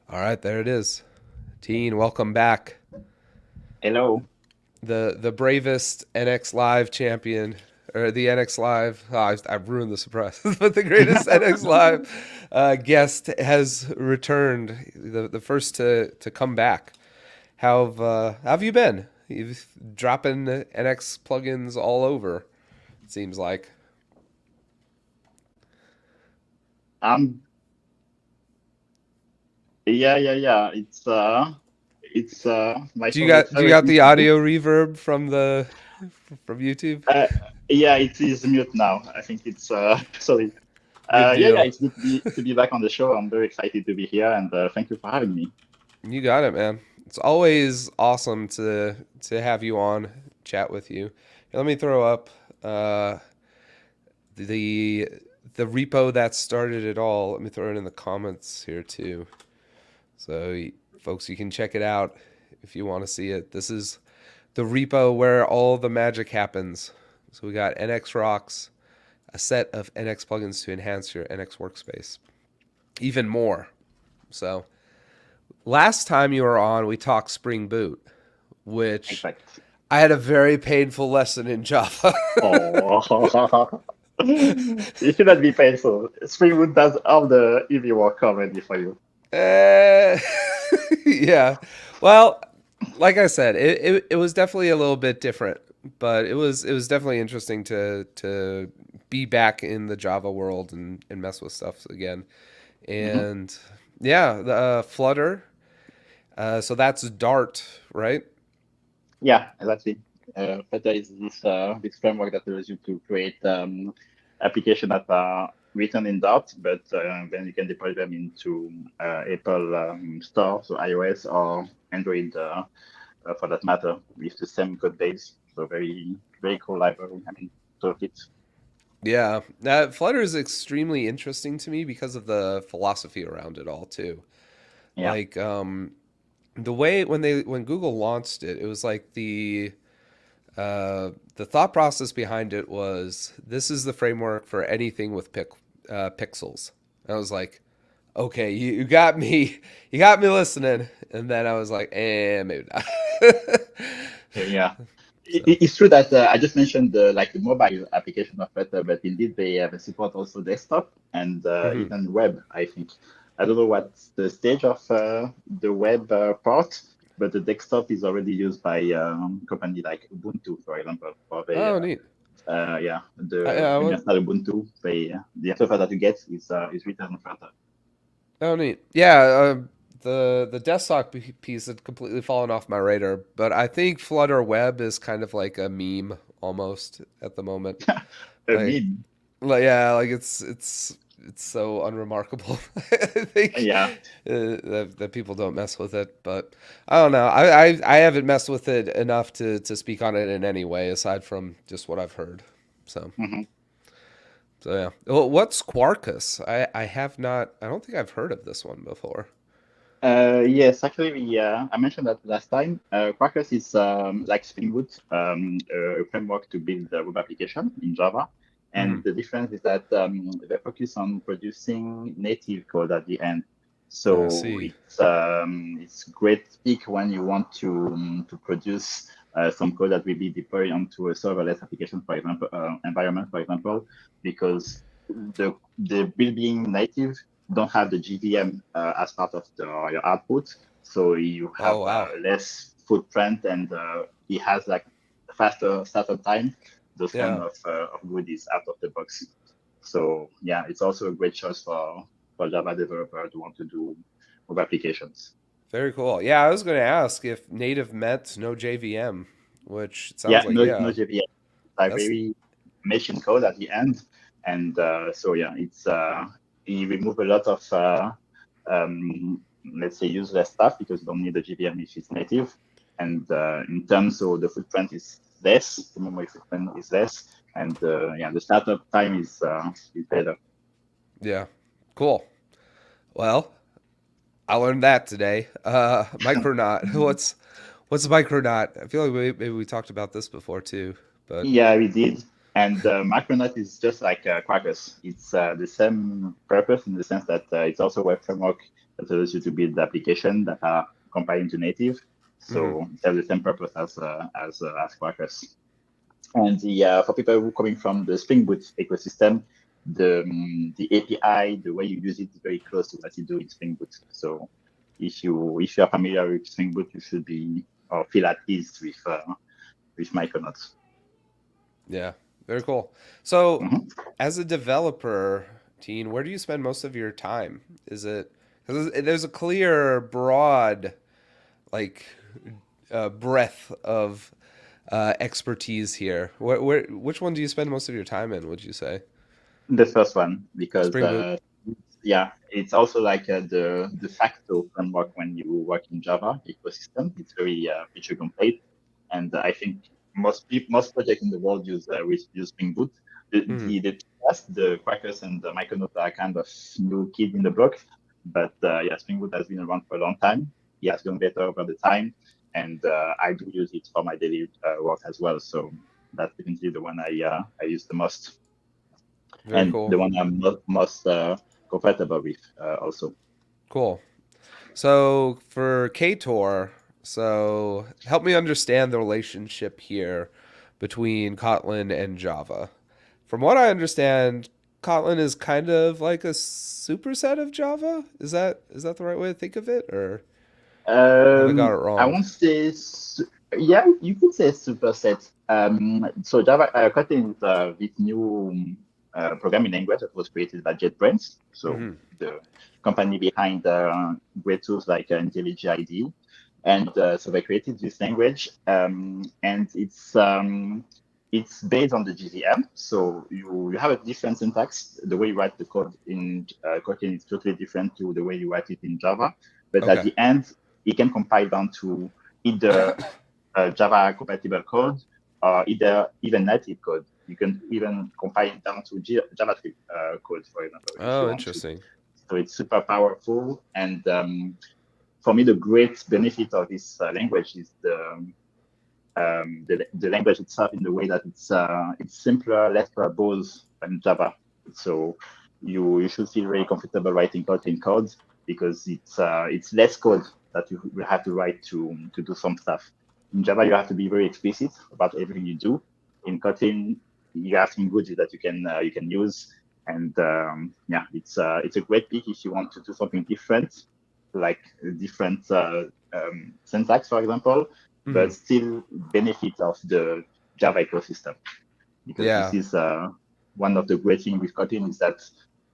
All right, there it is. Tine, welcome back. Hello. The bravest NX Live champion, or the NX Live. Oh, I've ruined the surprise, but the greatest NX Live guest has returned. The first to come back. How have you been? You've dropping NX plugins all over. It seems like. Um, yeah. It's my Do you favorite got thing the to do. audio reverb from YouTube? Uh, yeah, it is mute now. I think it's sorry. Good Yeah. deal. It's good to be back on the show. I'm very excited to be here, and thank you for having me. You got it, man. It's always awesome to have you on, chat with you. Let me throw up uh, the the repo that started it all. Let me throw it in the comments here too. So, folks, you can check it out if you want to see it. This is the repo where all the magic happens. So we got NX Rocks, a set of NX plugins to enhance your NX workspace, even more. So last time you were on, we talked Spring Boot, which Exact. I had a very painful lesson in Java. Oh, it should not be painful. Springwood does all the easy work already for you. uh, yeah. Well, like I said, it was definitely a little bit different, but it was definitely interesting to be back in the Java world and mess with stuff again. Hmm. And yeah, the Flutter. So that's Dart, right? Yeah, exactly. Flutter is this framework that allows you to create applications that are written in Dart, but then you can deploy them into Apple Store, so iOS or Android for that matter, with the same code base. So very cool library. I mean, toolkit. Yeah, that Flutter is extremely interesting to me because of the philosophy around it all too. Yeah. Like the way when Google launched it, it was like the thought process behind it was this is the framework for anything with pixels. And I was like, okay, you got me, you got me listening. And then I was like, maybe not. Yeah. So, It's true that I just mentioned the mobile application of Flutter, but indeed they have a support also desktop and mhm. even web, I think. I don't know what's the stage of the web part, but the desktop is already used by company like Ubuntu, for example, for the Oh, neat. yeah, the I when you would. install Ubuntu, the interface that you get is written in Flutter. Oh, neat. Yeah, the desktop piece had completely fallen off my radar, but I think Flutter Web is kind of like a meme almost at the moment. I Like, mean, yeah, like it's so unremarkable. I think yeah. that people don't mess with it, but I don't know. I haven't messed with it enough to speak on it in any way aside from just what I've heard. So Mhm. so yeah. Well, what's Quarkus? I have not. I don't think I've heard of this one before. Yes, actually, I mentioned that last time. Quarkus is like Spring Boot, a framework to build a web application in Java. Hmm. And the difference is that they focus on producing native code at the end. I So see. it's great pick when you want to produce some code that will be deployed onto a serverless application, for example, environment, for example, because the building native don't have the GVM as part of your output, so you Oh have wow. less footprint and it has like faster startup time. Those kind Yeah. of goodies out of the box. So yeah, it's also a great choice for Java developer to want to do web applications. Very cool. Yeah, I was going to ask if native meant no JVM, which it Yeah, sounds like no yeah. JVM, That's library machine code at the end, and so yeah, it's you remove a lot of let's say useless stuff because you don't need the GVM if it's native, and in terms of the footprint is less, the memory footprint is less, and yeah, the startup time is better. yeah. Cool. Well, I learned that today. Micronaut. What's a Micronaut? I feel like maybe we talked about this before too, but Yeah, we did. And Micronaut is just like Quarkus. It's the same purpose in the sense that it's also a web framework that allows you to build applications that are compiled into native. Hmm. So it has the same purpose as Quarkus. And for people who are coming from the Spring Boot ecosystem, the API, the way you use it is very close to what you do in Spring Boot. So if you are familiar with Spring Boot, you should be or feel at ease with Micronauts. Yeah, very cool. So, Mhm. as a developer, Teen, where do you spend most of your time? Is it because there's a clear, broad, like, breadth of expertise here. Which one do you spend most of your time in? Would you say The first one, because Spring Boot? yeah, it's also like the de facto framework when you work in Java ecosystem. It's very feature complete, and I think most projects in the world use Spring Boot. Hmm. The Quarkus and the Micronauts are kind of new kid in the block, but yeah, Spring Boot has been around for a long time. It has gotten better over the time, and I do use it for my daily work as well. So that's definitely the one I use the most Very and cool. the one I'm most comfortable with also. Cool. So for Ktor, so help me understand the relationship here between Kotlin and Java. From what I understand, Kotlin is kind of like a superset of Java. Is that the right way to think of it, or have I got it I wrong? won't say, yeah, you could say superset. So Java Kotlin is this new programming language that was created by JetBrains, so Hmm. the company behind great tools like IntelliJ IDE. And so they created this language, and it's based on the GVM. So you have a different syntax. The way you write the code in Kotlin is totally different to the way you write it in Java. But at Okay. the end, it can compile down to either Java compatible code or either even native code. You can even compile it down to JavaScript code, for example, if you Oh, want to. interesting. So it's super powerful. And for me, the great benefit of this language is the language itself in the way that it's simpler, less verbose than Java. So you should feel very comfortable writing Kotlin code because it's less code that you will have to write to do some stuff. In Java, you have to be very explicit about everything you do. In Kotlin, you have some widgets that you can use, and yeah, it's a great pick if you want to do something different, like a different syntax, for example, Hmm. but still benefit of the Java ecosystem because this Yeah. is one of the great things with Kotlin is that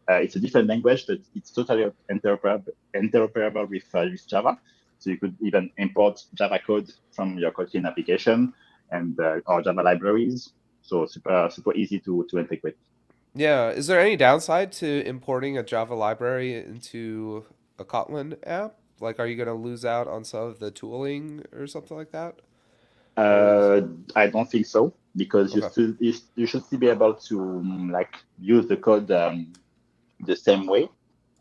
it's a different language, but it's totally interoperable with Java. So you could even import Java code from your Kotlin application and or Java libraries. So super easy to integrate. Yeah. Is there any downside to importing a Java library into a Kotlin app? Like, are you going to lose out on some of the tooling or something like that? Or is Uh, I don't think so because okay. you should still be able to like use the code the same way.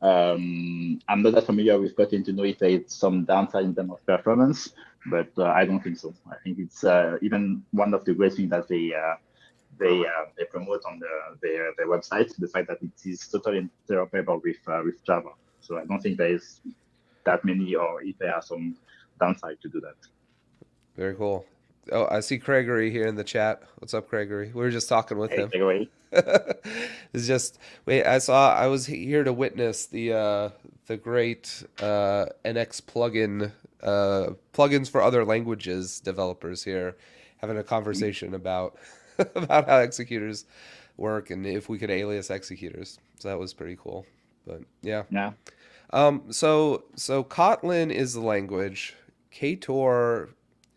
I'm not that familiar with Kotlin to know if there is some downside in terms of performance, but I don't think so. I think it's even one of the great things that they promote on their website, the fact that it is totally interoperable with Java. So I don't think there is that many, or if there are some downside to do that. Very cool. Oh, I see Gregory here in the chat. What's up, Gregory? We were just talking with Hey, him. take away. It's just wait. I was here to witness the great NX plugin plugins for other languages developers here having a conversation about about how executors work and if we could alias executors. So that was pretty cool. But yeah. Yeah. So Kotlin is the language. Ktor,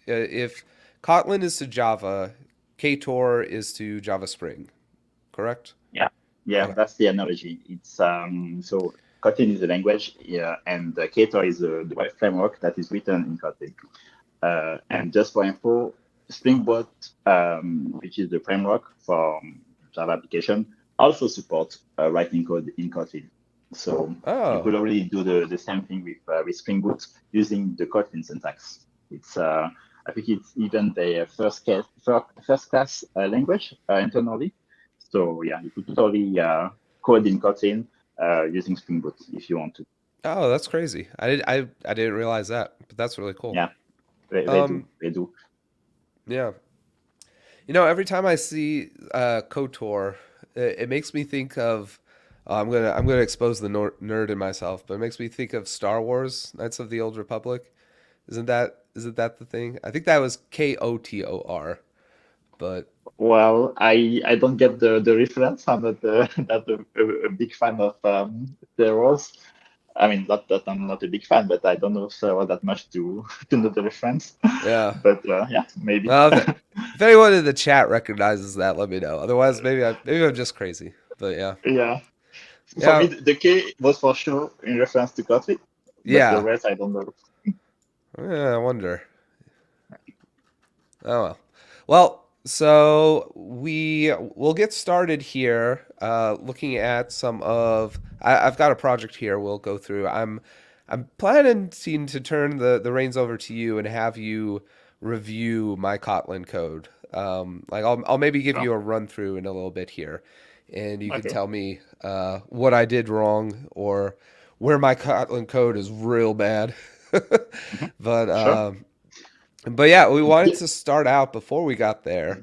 if Kotlin is to Java, Ktor is to Java Spring, correct? Yeah, yeah, Okay. that's the analogy. It's so Kotlin is a language, yeah, and Ktor is the web framework that is written in Kotlin. And just for info, Spring Boot, which is the framework for Java application, also supports writing code in Kotlin. So you Oh, could already do the same thing with Spring Boot using the Kotlin syntax. It's I think it's even the first class language internally. So yeah, you could totally code in Kotlin using Spring Boot if you want to. Oh, that's crazy. I didn't realize that, but that's really cool. Yeah, they do. Um, They do. yeah. Every time I see Kotor, it makes me think of. I'm gonna expose the nerd in myself, but it makes me think of Star Wars: Knights of the Old Republic. Isn't that the thing? I think that was Kotor, but Well, I don't get the reference. I'm not not a big fan of Star Wars. I mean, not that I'm not a big fan, but I don't know Star Wars that much to to know the reference. yeah. But yeah, maybe. Well, if anyone in the chat recognizes that, let me know. Otherwise, maybe I'm just crazy. But yeah, Yeah. For me, yeah, the K was for sure in reference to Kotlin, but the yeah. rest I don't know. Yeah, I wonder. Oh well. Well, so we'll get started here. Looking at some of I've got a project here. We'll go through. I'm planning to turn the reins over to you and have you review my Kotlin code. Like I'll maybe give Sure. you a run through in a little bit here, and you can Okay. tell me what I did wrong or where my Kotlin code is real bad. but Sure. but yeah, we wanted Yeah. to start out before we got there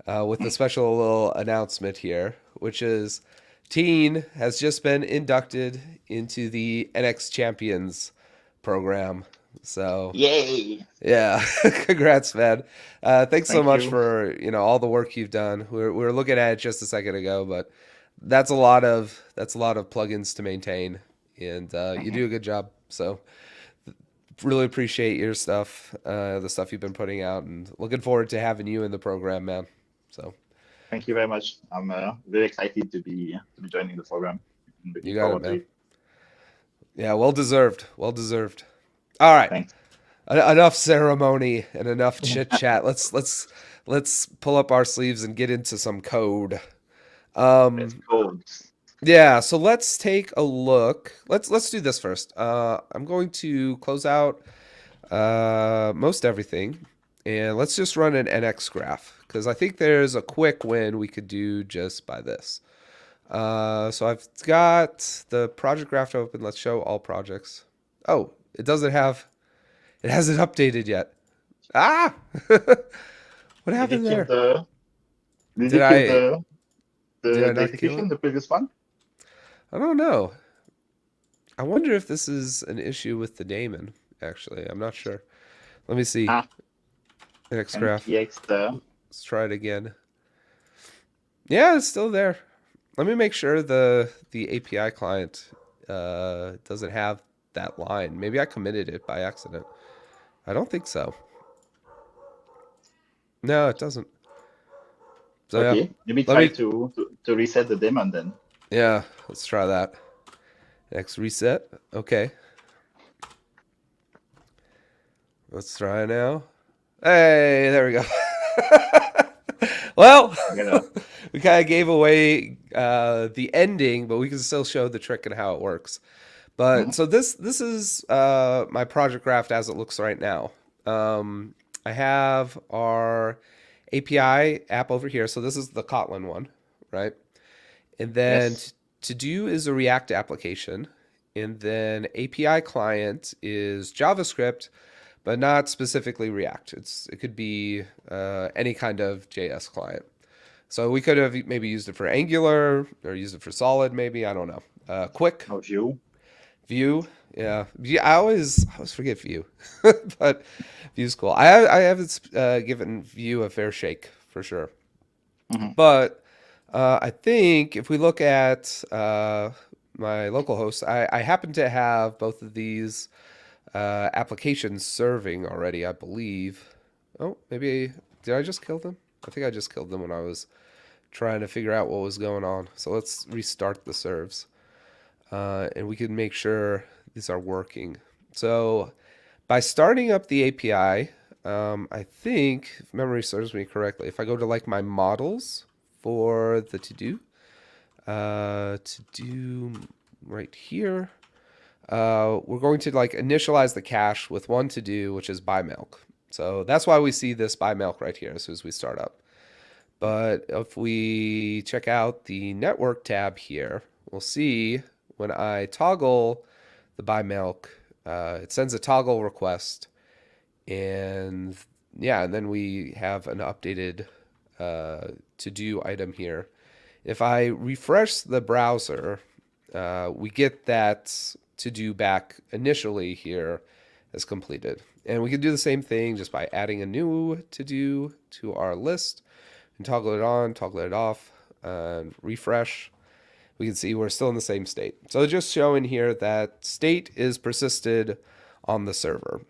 with a special little announcement here, which is Tine has just been inducted into the NX Champions program. So Yay. yeah, congrats, man. Thanks so Thank much you. for all the work you've done. We were looking at it just a second ago, but that's a lot of plugins to maintain, and you Mhm. do a good job. So really appreciate your stuff, the stuff you've been putting out, and looking forward to having you in the program, man. So Thank you very much. I'm very excited to be joining the program. I'm you looking got it, forward to man. it. Yeah, well deserved. Well deserved. All right, Thanks. enough ceremony and enough chit chat. Let's pull up our sleeves and get into some code. Let's Um, go. yeah, so let's take a look. Let's do this first. I'm going to close out most everything, and let's just run an NX graph because I think there's a quick win we could do just by this. So I've got the project graph open. Let's show all projects. Oh, it hasn't updated yet. Ah, what Did you happened kill there? the did Did you kill I did I the not kill execution, it? the previous one? I don't know. I wonder if this is an issue with the daemon. Actually, I'm not sure. Let me see. Ah, NX graph. NPX the Let's try it again. Yeah, it's still there. Let me make sure the API client doesn't have that line. Maybe I committed it by accident. I don't think so. No, it doesn't. So yeah, okay. Maybe let try me. to reset the daemon then. Yeah, let's try that. Next reset. Okay, let's try now. Hey, there we go. Well, I'm gonna we kind of gave away the ending, but we can still show the trick and how it works. But mhm. so this is my project graph as it looks right now. I have our API app over here. So this is the Kotlin one, right? And then Yes. to do is a React application. And then API client is JavaScript, but not specifically React. It could be any kind of JS client. So we could have maybe used it for Angular or used it for Solid, maybe. I don't know. Quick No view. Vue. Yeah, I always forget Vue, but Vue's cool. I haven't given Vue a fair shake for sure. Mhm. But I think if we look at my local host, I happen to have both of these applications serving already, I believe. Oh, maybe did I just kill them? I think I just killed them when I was trying to figure out what was going on. So let's restart the serves, and we can make sure these are working. So by starting up the API, I think, if memory serves me correctly, if I go to like my models for the to do right here, we're going to like initialize the cache with one to do, which is buy milk. So that's why we see this buy milk right here as soon as we start up. But if we check out the network tab here, we'll see when I toggle the buy milk, it sends a toggle request. And yeah, and then we have an updated to do item here. If I refresh the browser, we get that to do back initially here as completed. And we can do the same thing just by adding a new to do to our list and toggle it on, toggle it off, and refresh. We can see we're still in the same state. So just showing here that state is persisted on the server.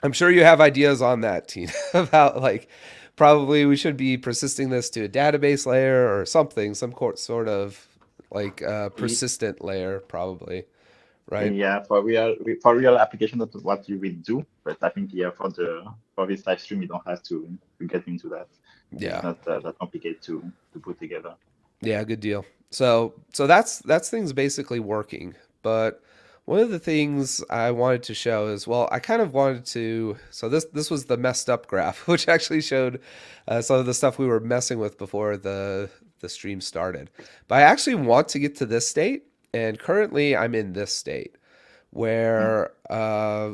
I'm sure you have ideas on that, Tine, about like probably we should be persisting this to a database layer or something, some sort of like persistent layer, probably, right? Yeah, for real application, that's what you will do. But I think yeah, for this live stream, you don't have to get into that. It's Yeah, not that complicated to put together. yeah, good deal. So that's things basically working. But one of the things I wanted to show is, well, I kind of wanted to. So this was the messed up graph, which actually showed some of the stuff we were messing with before the stream started. But I actually want to get to this state, and currently I'm in this state Mm. where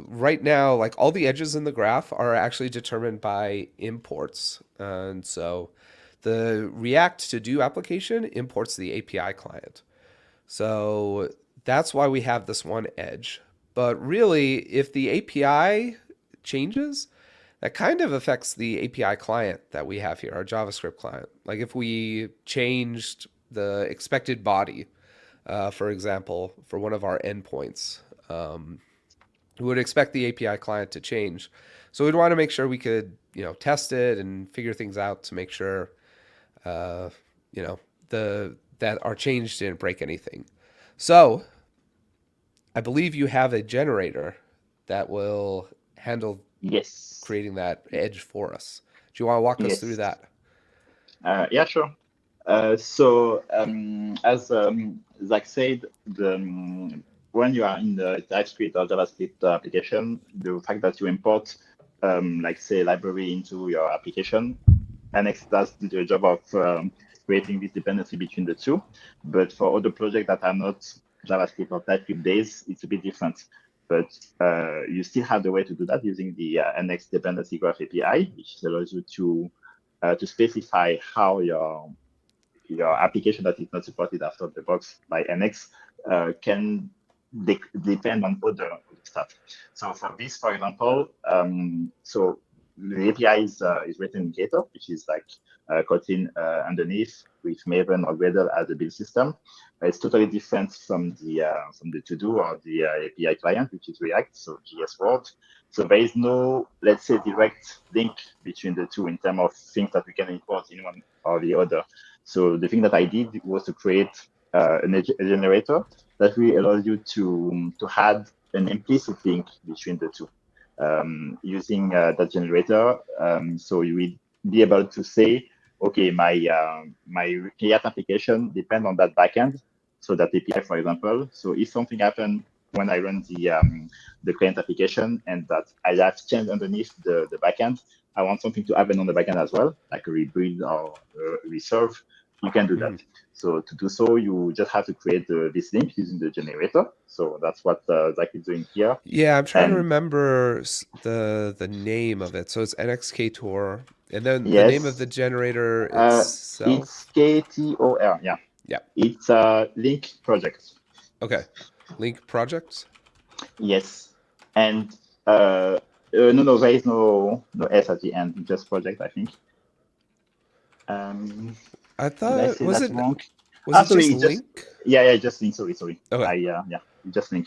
right now, like all the edges in the graph are actually determined by imports, and so the React to do application imports the API client. So that's why we have this one edge. But really, if the API changes, that kind of affects the API client that we have here, our JavaScript client. Like if we changed the expected body, for example, for one of our endpoints, we would expect the API client to change. So we'd want to make sure we could, test it and figure things out to make sure, uh, you know, the that our change didn't break anything. So I believe you have a generator that will handle Yes, creating that edge for us. Do you want to walk us through yes. that? Yeah, sure. So as Zach said, when you are in the TypeScript or JavaScript application, the fact that you import, like say, library into your application, NX does the job of creating this dependency between the two. But for other projects that are not JavaScript or TypeScript based, it's a bit different. But you still have the way to do that using the NX dependency graph API, which allows you to specify how your application that is not supported out of the box by NX can depend on other stuff. So for this, for example, so the API is written in Ktor, which is like Kotlin underneath with Maven or Gradle as a build system. It's totally different from the to-do or the API client, which is React, so JS World. So there is no, let's say, direct link between the two in terms of things that we can import in one or the other. So the thing that I did was to create a generator that will allow you to add an implicit link between the two using that generator. So you will be able to say, okay, my React application depends on that backend, so that API, for example. So if something happens when I run the client application and that I have changed underneath the backend, I want something to happen on the backend as well, like a rebuild or a reserve. You can do that. Mm. So to do so, you just have to create this link using the generator. So that's what Zach is doing here. Yeah, I'm trying to And remember the name of it. So it's NXKTOR, and then the name of the yes, generator it's itself. Ktor. Yeah, Yeah. it's a link project. Okay. Link projects. Yes, and no, there is no S at the end. It's just project, I think. Um, I did I thought say that wrong? was it Sorry, just it's just link? yeah, just link. Sorry. Okay. Yeah, it's just link.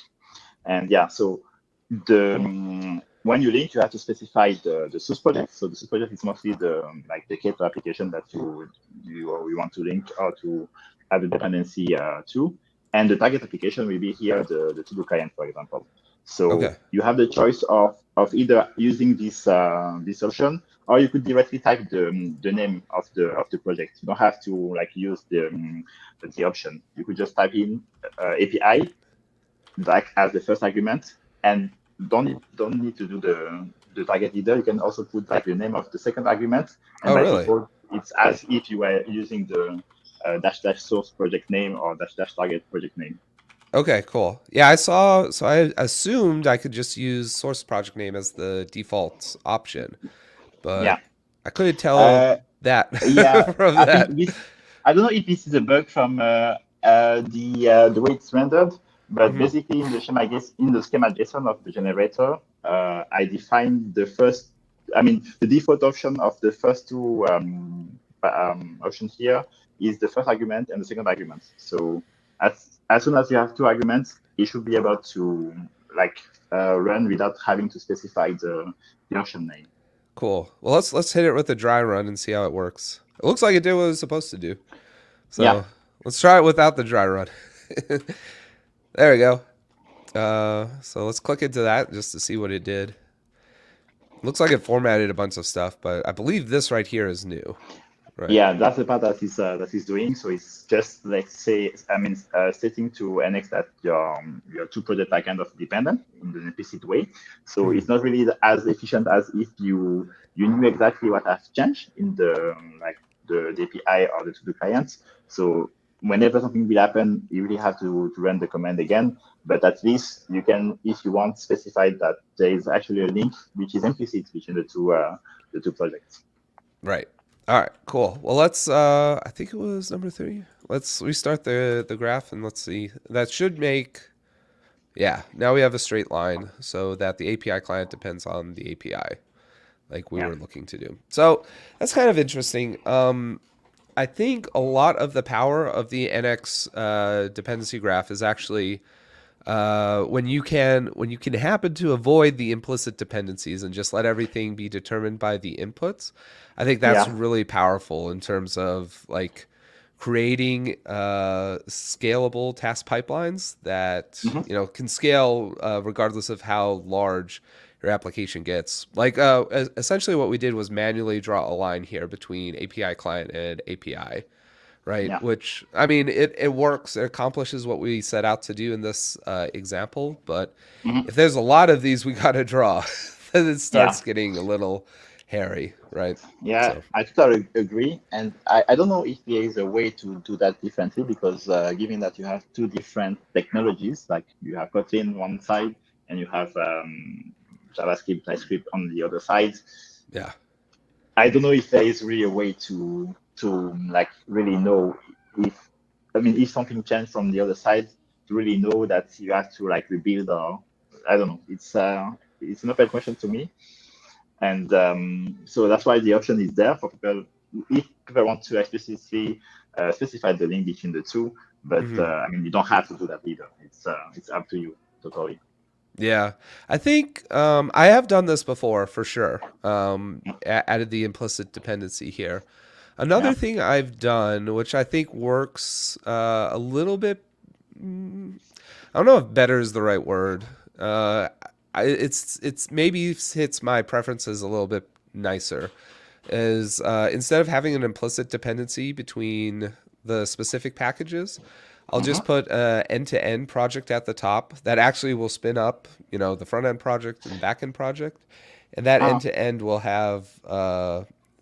And yeah, so the when you link, you have to specify the source project. So the source project is mostly the like the Ktor application that you want to link or to have the dependency to. And the target application will be here the to-do client, for example. So Okay. you have the choice of either using this option, or you could directly type the name of the project. You don't have to like use the option. You could just type in API like as the first argument, and don't need to do the target leader, you can also put like the name of the second argument, and Oh, by really? default, it's as if you were using the dash dash source project name or dash dash target project name. Okay, cool. Yeah, I saw. So I assumed I could just use source project name as the default option, Yeah. but I couldn't tell Uh, that yeah, from I think that. this. I don't know if this is a bug from the way it's rendered, but Hmm. basically in the schema, I guess in the schema JSON of the generator, I defined the first. I mean, the default option of the first two options here is the first argument and the second argument. So as soon as you have two arguments, it should be able to like run without having to specify the option name. Cool. Well, let's hit it with a dry run and see how it works. It looks like it did what it was supposed to do. Yeah. So let's try it without the dry run. There we go. So let's click into that just to see what it did. Looks like it formatted a bunch of stuff, but I believe this right here is new, right? Yeah, that's the part that is doing. So it's just let's say, I mean, setting to NX that your two projects are kind of dependent in the implicit way. So Hmm. it's not really as efficient as if you knew exactly what has changed in the like the API or the to-do client. So whenever something will happen, you really have to run the command again. But at least you can, if you want, specify that there is actually a link which is implicit between the two projects. Right. All right, cool. Well, let's I think it was number 3. Let's restart the graph and let's see. That should make, yeah, now we have a straight line so that the API client depends on the API like we Yeah. were looking to do. So, that's kind of interesting. I think a lot of the power of the NX dependency graph is actually when you can happen to avoid the implicit dependencies and just let everything be determined by the inputs. I think that's Yeah. really powerful in terms of like creating scalable task pipelines that Mhm. can scale regardless of how large your application gets. Like essentially, what we did was manually draw a line here between API client and API, right? Yeah. Which, I mean, it works. It accomplishes what we set out to do in this example. But Mhm. if there's a lot of these we got to draw, then it Yeah. starts getting a little hairy, right? Yeah, So, I totally agree. And I don't know if there is a way to do that differently because given that you have two different technologies, like you have Kotlin one side and you have JavaScript, TypeScript on the other side, yeah. I don't know if there is really a way to like really know if I mean if something changed from the other side to really know that you have to like rebuild or I don't know. It's an open question to me. And so that's why the option is there for people if people want to explicitly specify the link between the two. But Hmm. I mean, you don't have to do that either. It's up to you totally. Yeah. I think I have done this before for sure. Added the implicit dependency here. Another Yeah, thing I've done, which I think works a little bit, I don't know if better is the right word. It's maybe hits my preferences a little bit nicer. Is instead of having an implicit dependency between the specific packages, I'll just hmm put a end-to-end project at the top that actually will spin up, the front end project and back end project, and that ah, end-to-end will have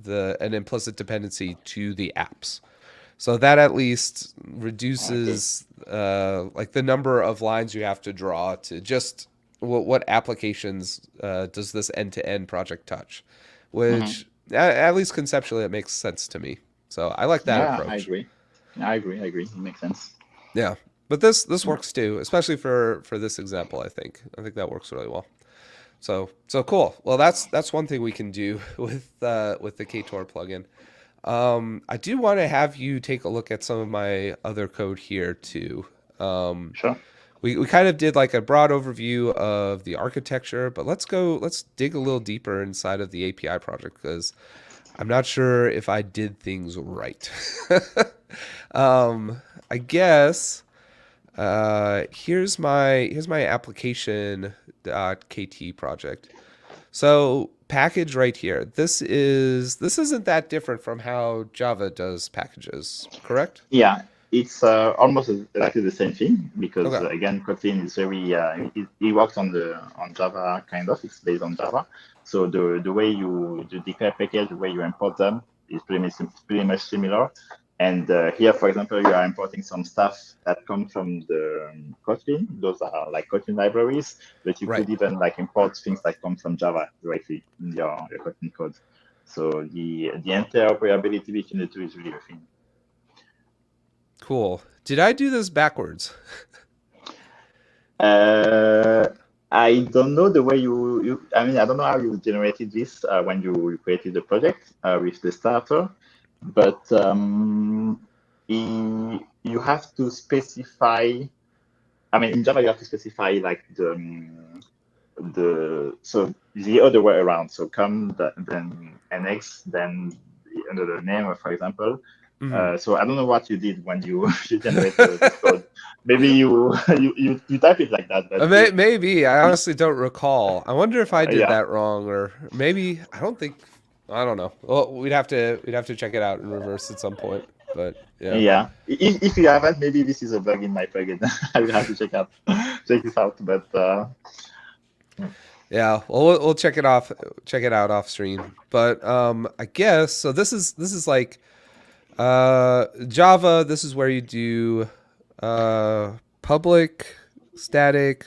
the an implicit dependency to the apps. So that at least okay, reduces like the number of lines you have to draw to just what applications does this end-to-end project touch, hmm which at least conceptually it makes sense to me. So I like that yeah, I approach. agree. I agree. I agree. It makes sense. Yeah, but this works too, especially for this example. I think that works really well. So cool. Well, that's one thing we can do with the Ktor plugin. I do want to have you take a look at some of my other code here too. Um, Sure. we kind of did like a broad overview of the architecture, but let's dig a little deeper inside of the API project because I'm not sure if I did things right. I guess here's my application .kt project. So package right here. This isn't that different from how Java does packages, correct? Yeah, It's almost exactly the same thing because Okay. again, Kotlin is very it works on Java kind of. It's based on Java, so the way you declare package, the way you import them is pretty much similar. And here, for example, you are importing some stuff that come from the Kotlin. Those are like Kotlin libraries, but you Right. could even like import things that come from Java directly in your Kotlin code. So the interoperability between the two is really a thing. Cool. Did I do this backwards? Uh, I don't know the way I mean, I don't know how you generated this when you created the project with the starter, but you have to specify. I mean, in Java, you have to specify like so the other way around. So then NX, then another name, for example. Mhm. So I don't know what you did when you, you generate this code. Maybe you, you type it like that, but Maybe. I honestly don't recall. I wonder if I did yeah, that wrong, or maybe I don't think. I don't know. Well, we'd have to check it out in reverse at some point. But yeah, yeah. If you haven't, maybe this is a bug in my plugin. I will have to check this out. But yeah. Well, we'll check it out off stream. But I guess so. This is like Java. This is where you do public static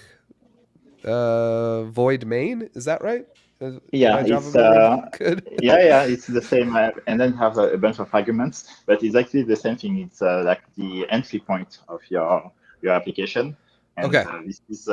void main. Is that right? Is yeah, my Java it's memory good? yeah, it's the same, and then have a bunch of arguments, but it's actually the same thing. It's like the entry point of your application, and Okay, this is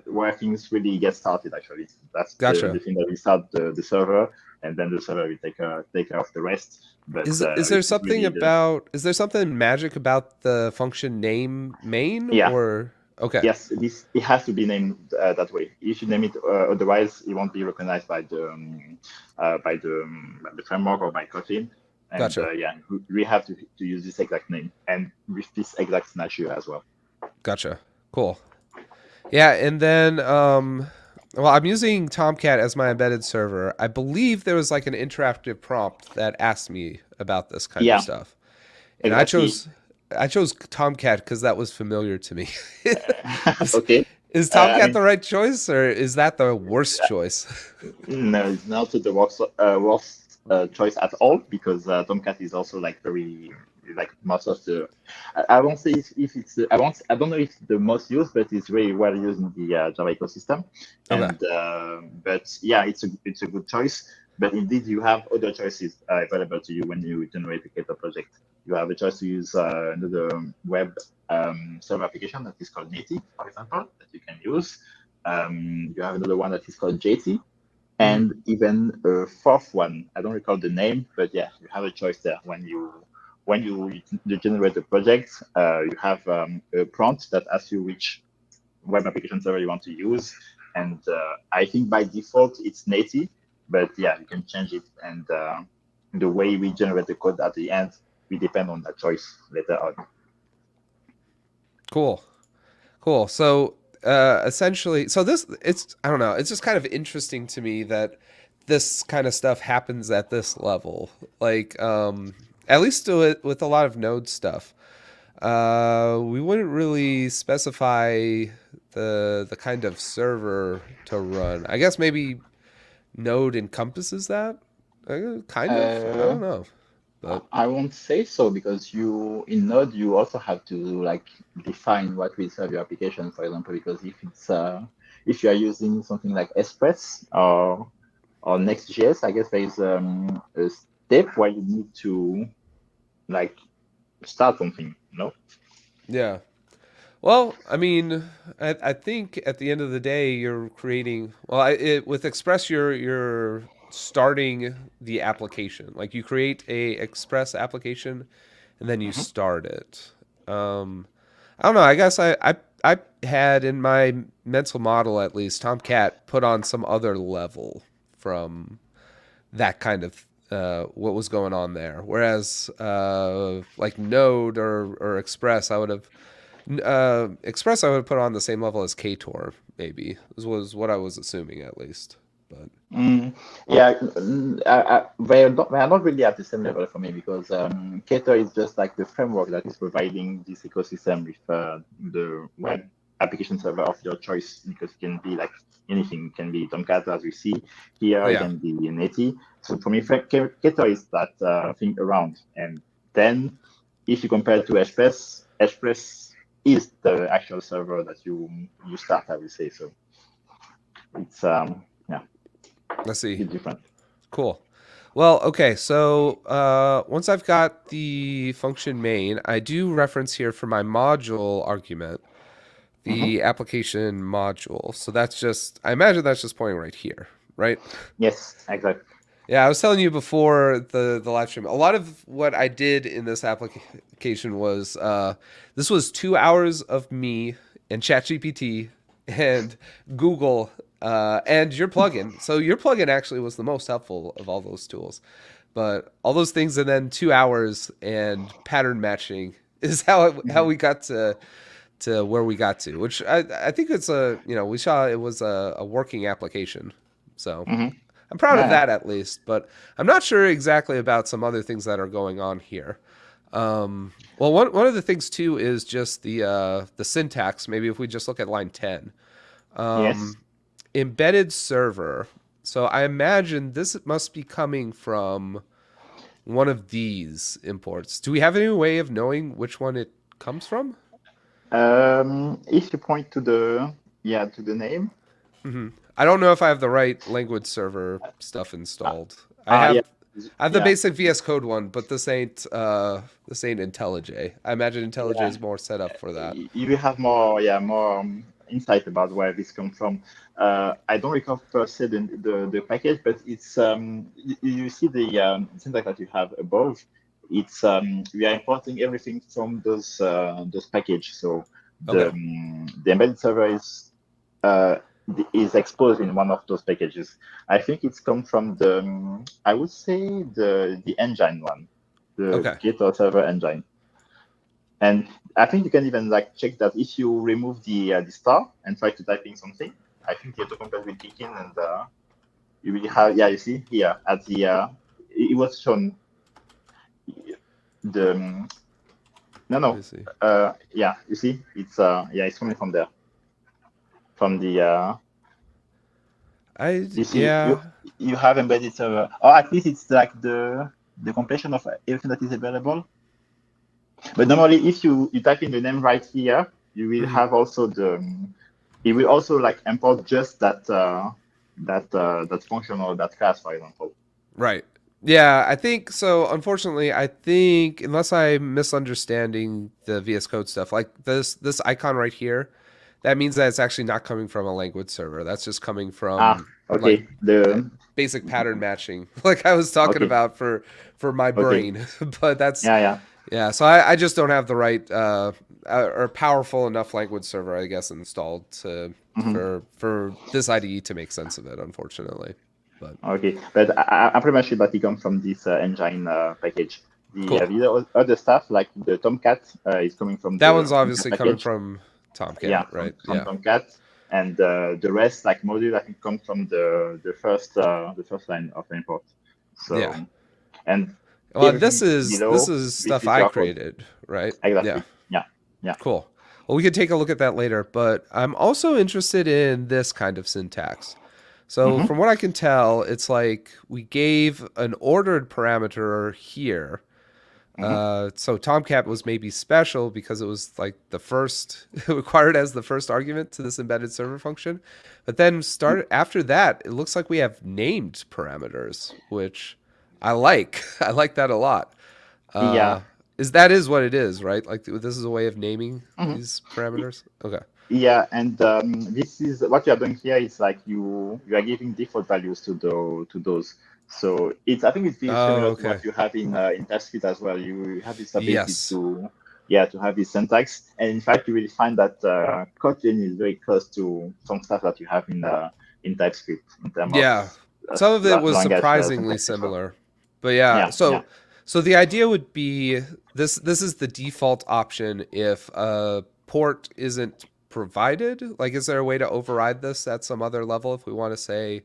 where things really get started. Actually, that's the gotcha. thing that we start the server, and then the server will take care of the rest. But Is there this is something really the about is there something magic about the function name main yeah. or okay, Yes, this it has to be named that way. If you name it otherwise, it won't be recognized by the framework or by Kotlin. And gotcha, yeah, we have to use this exact name and with this exact signature as well. gotcha, cool. Yeah, and then well, I'm using Tomcat as my embedded server. I believe there was like an interactive prompt that asked me about this kind of Yeah, stuff, and I exactly. chose I chose Tomcat because that was familiar to me. is, Okay. is I Tomcat mean, the right choice or is that the worst choice? no, it's not the worst choice at all because Tomcat is also like very like most of the. I won't say if it's I don't know if it's the most used, but it's very well used in the Java ecosystem. Okay, And but yeah, it's a good choice. But indeed, you have other choices available to you when you generate a Ktor project. You have a choice to use another web server application that is called Native, for example, that you can use. You have another one that is called JT, hmm, and even a fourth one. I don't recall the name, but yeah, you have a choice there when you generate the project. You have a prompt that asks you which web application server you want to use, and I think by default it's native, but yeah, you can change it, and the way we generate the code at the end will depend on that choice later on. cool. Cool. So essentially, so this it's I don't know. It's just kind of interesting to me that this kind of stuff happens at this level. Like at least do it with a lot of Node stuff. We wouldn't really specify the kind of server to run. I guess maybe Node encompasses that. Kind of. I Uh, don't know, but I won't say so because you in Node you also have to like define what will serve your application, for example, because if you are using something like Express or Next.js, I guess there is a step where you need to like start something, no? yeah. Well, I mean, I think at the end of the day, you're creating. Well, with Express, you're starting the application. Like you create a Express application, and then you Mhm. start it. Um, I don't know. I guess I had in my mental model at least Tomcat put on some other level from that kind of what was going on there. Whereas like Node or Express, I would have Express I would put on the same level as Ktor, maybe. This was what I was assuming at least. But Mm, yeah, they are not really at the same level for me because Ktor is just like the framework that is providing this ecosystem with the web application server of your choice because it can be like anything. It can be Tomcat as we see here, it Yeah, can be Neti. So for me, Ktor is that thing around. And then if you compare it to Express, Express is the actual server that you start, I would say. So it's yeah, let's see. it's different. Cool. Well, okay. So once I've got the function main, I do reference here for my module argument Mm-hmm. the application module. So that's just, I imagine that's just pointing right here, right? Yes, exactly. Yeah, I was telling you before the live stream. A lot of what I did in this application was this was 2 hours of me and ChatGPT and Google and your plugin. So your plugin actually was the most helpful of all those tools. But all those things and then 2 hours and pattern matching is how Hmm. we got to where we got to, which I think it's a we saw it was a working application. So Hmm. I'm proud Yeah, of yeah. that at least, but I'm not sure exactly about some other things that are going on here. Well, one of the things too is just the syntax. Maybe if we just look at line 10, Yes. embedded server. So I imagine this must be coming from one of these imports. Do we have any way of knowing which one it comes from? If you point to the yeah to the name, I don't know if I have the right language server stuff uh, installed. I yeah, have I have the yeah, basic VS Code one, but this ain't IntelliJ. I imagine IntelliJ yeah. is more set up for that. You will have more more insight about where this comes from. I don't recall per se the package, but it's you see the syntax that you have above. It's we are importing everything from those package. So Okay. the embedded server uh, is exposed in one of those packages. I think it's come from the I would say the engine one, the Okay. Ktor server engine. And I think you can even like check that if you remove the star and try to type in something, I think the autocomplete will kick in and you will have yeah you see here at the it was shown the no Let no me see. yeah you see it's yeah it's coming from there from the I you see yeah. you have embedded server or at least it's like the completion of everything that is available. But normally, if you type in the name right here, you will Mhm. have also the it will also like import just that function or that class, for example. Right. Yeah, I think so. Unfortunately, I think unless I'm misunderstanding the VS Code stuff, like this icon right here, that means that it's actually not coming from a language server. That's just coming Ah, from like okay. The basic pattern matching, like I was talking okay, about for my okay. brain. But that's Yeah, yeah. yeah. So I just don't have the right or powerful enough language server, I guess, installed to Hmm. for this IDE to make sense of it. Unfortunately, but Okay, but I'm pretty much sure that it comes from this engine package. cool. The other stuff like the Tomcat is coming from That the one's Tomcat obviously coming package. from Yeah, Tomcat, right? from Yeah. Tomcat, and the rest like module I think comes from the first line of import. Yeah. So and Well, everything this below is this stuff is I your code. created, right? Yeah. Exactly. Yeah. Yeah. Cool. Well, we could take a look at that later, but I'm also interested in this kind of syntax. So, Mm-hmm. from what I can tell, it's like we gave an ordered parameter here. Mm-hmm. So Tomcat was maybe special because it was like the first required as the first argument to this embedded server function. But then start after that, it looks like we have named parameters, which I like. I like that a lot. Yeah. Is what it is, right? Like this is a way of naming Mm-hmm. these parameters. Okay. Yeah, and this is what you are doing here is like you are giving default values to those. So it's I think it's very Oh, similar to okay. what you have in TypeScript as well. You have this ability Yes. to yeah to have this syntax, and in fact you will find that Kotlin is very close to some stuff that you have in TypeScript in terms of Yeah. Some of it was language surprisingly syntax as well. similar. But yeah, Yeah, yeah. so the idea would be this is the default option if a port isn't provided. Like is there a way to override this at some other level if we want to say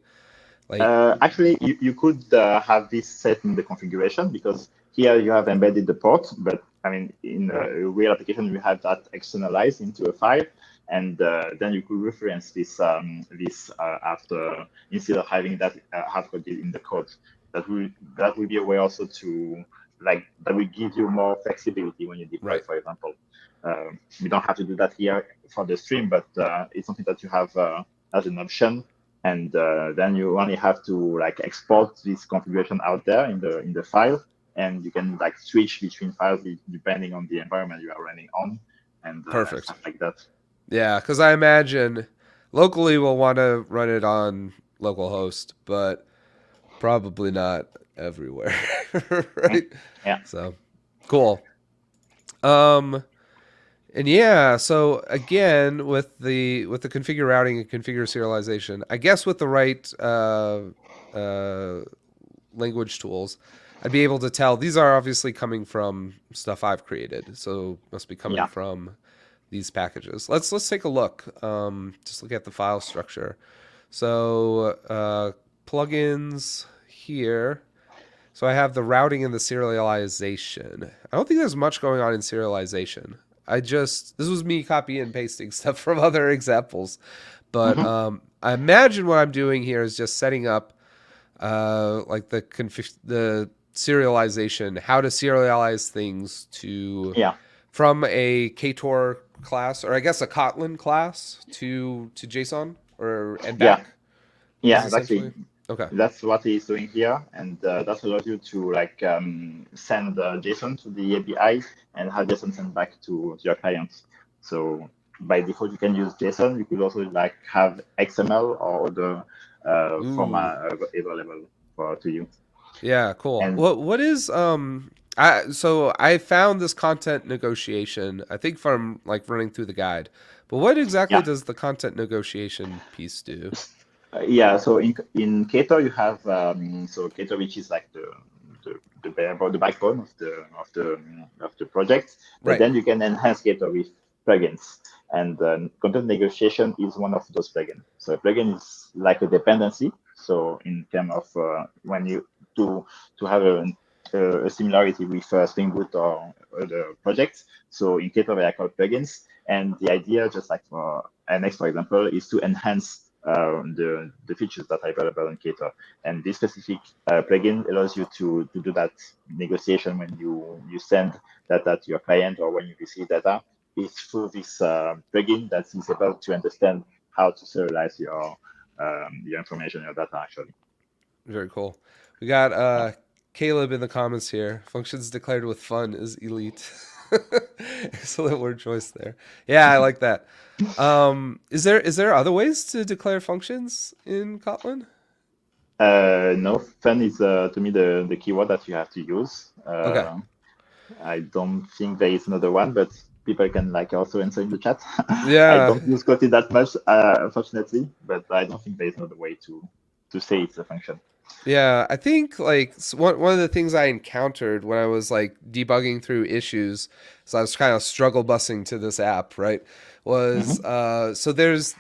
Like, Actually, you could have this set in the configuration because here you have embedded the port, but I mean, in a real application, you have that externalized into a file, and then you could reference this after instead of having that hard coded in the code. That will be a way also to that will give you more flexibility when you deploy, right. for example. We don't have to do that here for the stream, but it's something that you have as an option, and then you only have to export this configuration out there in the file, and you can switch between files depending on the environment you are running on, and Perfect. stuff like that. Yeah, because I imagine locally we'll want to run it on localhost, but probably not everywhere, right? Yeah. So cool. Um, and yeah, so again with the configure routing and configure serialization, I guess with the right uh, language tools, I'd be able to tell these are obviously coming from stuff I've created, so must be coming Yeah. from these packages. Let's take a look. Just look at the file structure. So plugins here. So I have the routing and the serialization. I don't think there's much going on in serialization. This was me copy and pasting stuff from other examples, but I imagine what I'm doing here is just setting up like the serialization, how to serialize things to from a Ktor class, or I guess a Kotlin class to JSON and back. Yeah, Is exactly. essentially okay. That's what he's doing here, and that allows you to send JSON to the API and have JSON sent back to your clients. So by default, you can use JSON. You could also have XML or the format available to you. Yeah, cool. And What is I found this content negotiation, I think from running through the guide. But what exactly yeah, does the content negotiation piece do? yeah. So in Ktor, you have so Ktor, which is the backbone of the project. But Right. then you can enhance Ktor with plugins, and content negotiation is one of those plugins. So a plugin is like a dependency. So in terms of when you to have a similarity with Spring Boot or other projects. So in Ktor, they are called plugins, and the idea, just like for NX, for example, is to enhance the features that are available in Ktor. And this specific plugin allows you to do that negotiation when you send data to your client or when you receive data. It's through this plugin that is able to understand how to serialize your information, your data, actually. Very cool. We got Caleb in the comments here. Functions declared with fun is elite. Excellent word choice there. Yeah, I like that. Is there other ways to declare functions in Kotlin? No, fun is to me the keyword that you have to use. Okay. I don't think there is another one, but people can also answer in the chat. I Yeah. don't use Kotlin that much, unfortunately, but I don't think there is another way to say it's a function. Yeah, I think one of the things I encountered when I was debugging through issues, so I was kind of struggle busing to this app, right? Was so there's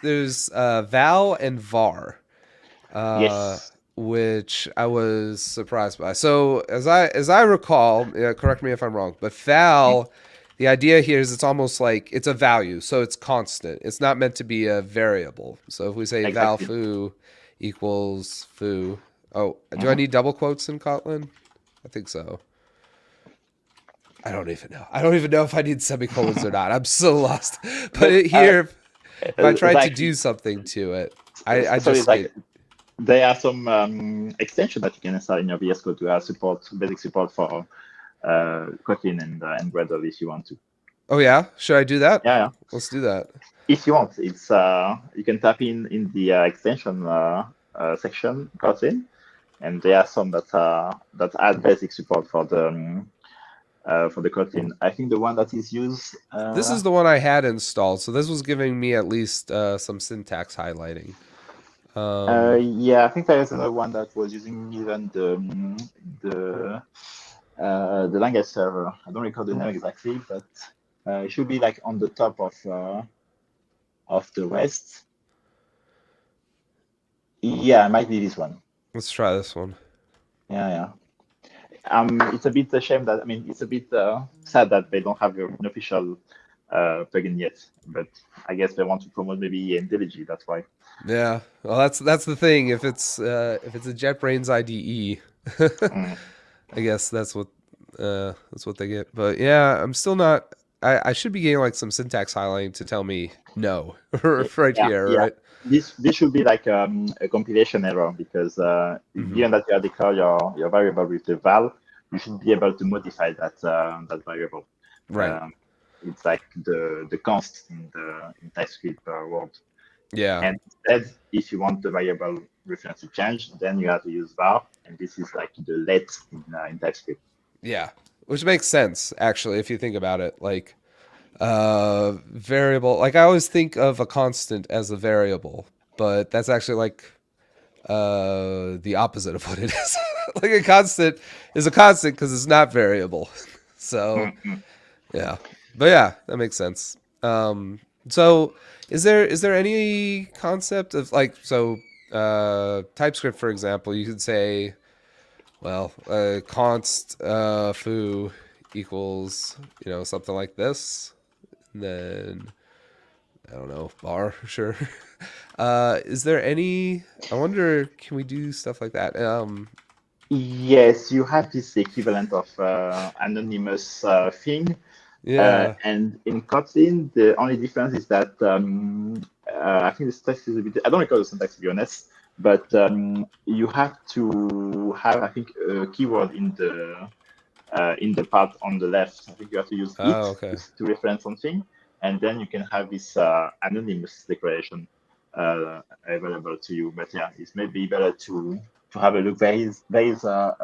val and var, Yes, which I was surprised by. So as I recall, correct me if I'm wrong, but val, the idea here is it's almost like it's a value, so it's constant. It's not meant to be a variable. So if we say val exactly. foo equals foo. Oh, do I need double quotes in Kotlin? I think so. I don't even know. I don't even know if I need semicolons or not. I'm so lost. But But here, if I tried to like, do something to it, I so it's just get. there are some extensions that you can install in your VS Code to have basic support for Kotlin and Gradle if you want to. Oh yeah, should I do that? Yeah. Let's do that. If you want, it's you can tap in the extension section Kotlin, and there are some that add basic support for the Kotlin. I think the one that is used. This is the one I had installed, so this was giving me at least some syntax highlighting. Yeah, I think there is another one that was using even the language server. I don't recall the name exactly, but it should be on the top of the rest. Yeah, it might be this one. Let's try this one. Yeah, yeah. It's a bit a shame that, I mean, it's a bit sad that they don't have an official plugin yet, but I guess they want to promote maybe IntelliJ, that's why. Yeah. Well, that's the thing. If it's a JetBrains IDE, Mm. I guess that's what they get. But yeah, I'm still not. I should be getting like some syntax highlighting to tell me no right Yeah, here, yeah. right? This should be like a compilation error because Hmm. given that you have declared your variable with the val, you should be able to modify that variable. Right. Um, it's like the const in TypeScript word. Yeah. And instead, if you want the variable reference to change, then you have to use var, and this is like the let in TypeScript. Yeah. Which makes sense actually if you think about it. Like variable. Like I always think of a constant as a variable, but that's actually like the opposite of what it is. Like a constant is a constant because it's not variable. So Mm-hmm. yeah, but yeah, that makes sense. So is there any concept of like TypeScript for example? You could say well const foo equals something like this, and then I don't know bar sure. Is there any? I wonder, can we do stuff like that? Yes, you have this equivalent of anonymous thing. Yeah. And in Kotlin, the only difference is that I think the syntax is a bit, I don't recall the syntax to be honest, but you have to have, I think, a keyword in the part on the left. I think you have to use it Oh, okay. to reference something, and then you can have this anonymous declaration available to you. But yeah, it's maybe better to have a look. There is a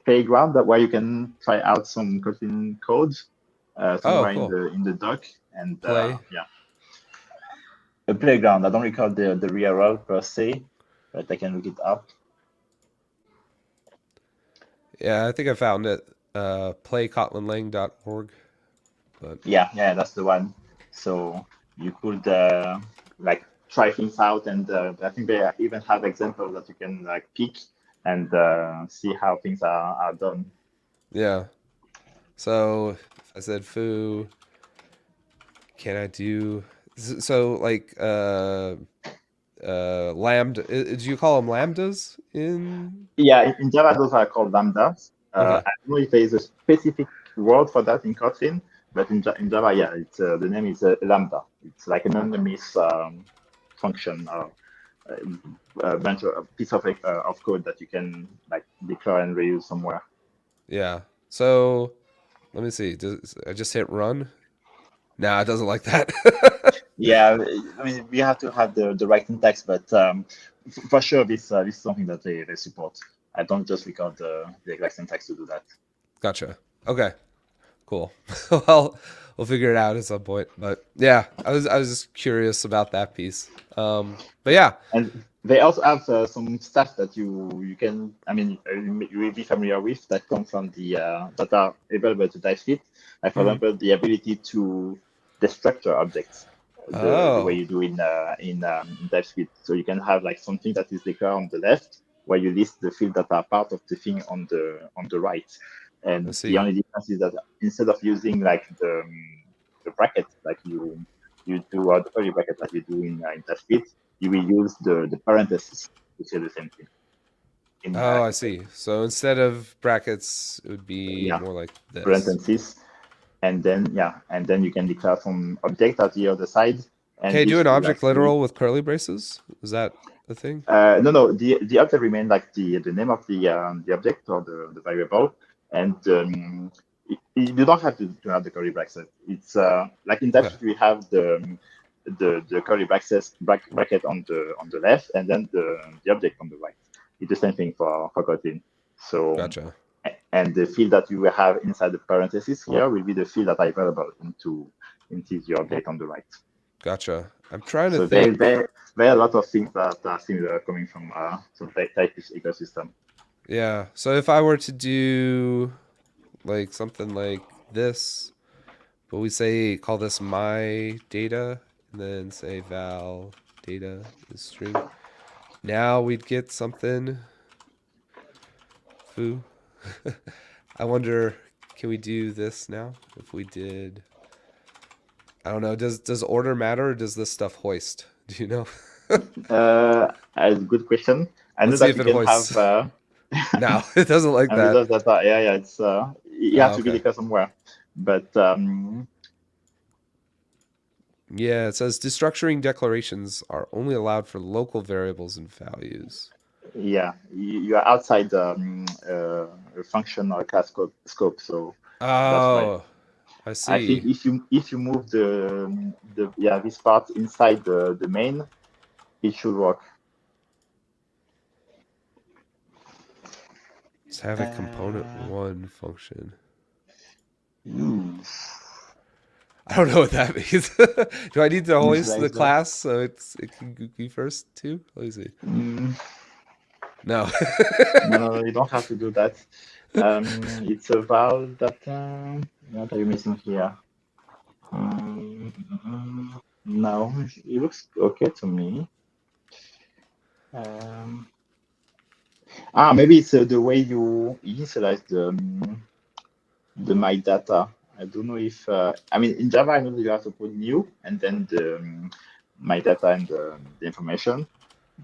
playground that where you can try out some Kotlin code Oh, somewhere cool. in the doc, and Play. yeah, a playground. I don't recall the URL per se, but I can look it up. Yeah, I think I found it. Playkotlinlang.org. But Yeah, yeah, that's the one. So you could like try things out, and I think they even have examples that you can like pick and see how things are done. yeah. So if I said foo, can I do so like lambda? Do you call them lambdas in? Yeah, in Java, those are called lambdas. Okay. I don't know if there is a specific word for that in Kotlin, but in Java, yeah, it's the name is lambda. It's like an anonymous function or a bunch of a piece of code that you can like declare and reuse somewhere. Yeah. So let me see. Does I just hit run? Nah, it doesn't like that. Yeah, I mean, we have to have the right syntax, but for sure, this is something that they support. I don't just record the exact syntax to do that. Gotcha. Okay. Cool. Well, we'll figure it out at some point. But yeah, I was just curious about that piece. But yeah. And they also have some stuff that you can, I mean, you will be familiar with that come from the that are available to TypeScript. Like for Mhm. example, the ability to destructure objects, the way Oh, you do in TypeScript. So you can have like something that is declared on the left, where you list the fields that are part of the thing on the right. I And the see. only difference is that instead of using like the bracket like you do or the curly bracket like you do in TypeScript, you will use the parentheses to say the same thing Oh, I in see. So instead of brackets, it would be yeah, more like this. parentheses, and then yeah, and then you can declare some object at the other side, Can and I do this an will object actually literal with curly braces? Is that a thing? no, the object remain like the name of the object or the variable, and you don't have to have the curly bracket. It's like in Okay. TypeScript we have the curly bracket on the left, and then the object on the right. It's the same thing for Kotlin. So Gotcha. and the field that you will have inside the parentheses here will be the field that are available into your object on the right. Gotcha. I'm trying to So think. there are a lot of things that are similar coming from some type ecosystem. Yeah. So if I were to do like something like this, but we say call this my data and then say val data is string. Now we'd get something foo. I wonder, can we do this now? If we did, I don't know. Does order matter or does this stuff hoist? Do you know? A good question. I know Let's see that if you it can have hoists. No, it doesn't like and that. without data, yeah, it's you have Oh, to be okay. the somewhere. But Yeah, it says destructuring declarations are only allowed for local variables and values. yeah, you are outside a function or class scope, so that's why. Oh, I I think see. if you move the yeah this part inside the main, it should work. Let's have a component Uh, one function. hmm, I don't know what that means. Do I need to hoist the initializer. class so it can be first too? Let me see. Mm, No. no, you don't have to do that. It's about that. What are you missing here? No, it looks okay to me. Um, maybe it's the way you initialize the my data. I don't know if I mean in Java I know that you have to put new and then the my data and the information,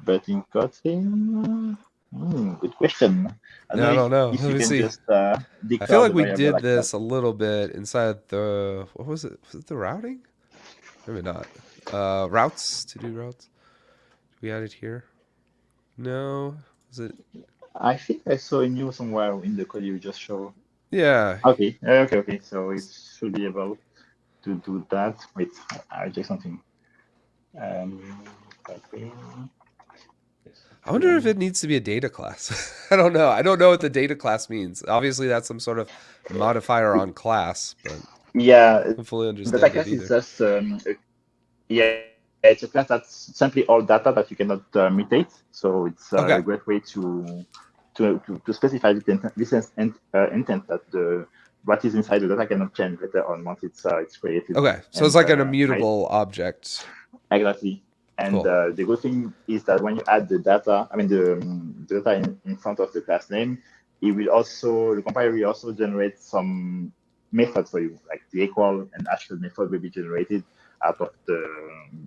but in Kotlin, good question. I don't know No, I don't know. if Let you me can see. just I feel declare like the we variable did like that. this a little bit inside the what was it? Was it the routing? Maybe not. Routes to do routes. We added here. No. Was it? I think I saw a new somewhere in the code you just showed. Yeah. Okay. So it should be able to do that. Wait, I check something. Um, Kotlin, I wonder if Kotlin. it needs to be a data class. I don't know. I don't know what the data class means. Obviously, that's some sort of modifier on class, but Yeah, I don't fully data understand it class is either. just yeah, it's a class that's simply all data that you cannot mutate. So it's a Okay. great way to specify this intent that the what is inside the data cannot change later on once it's created. Okay. So it's And like an I immutable object. exactly. And Cool. the good thing is that when you add the data, I mean the data in front of the class name, the compiler will also generate some methods for you, like the equal and actual method will be generated out of the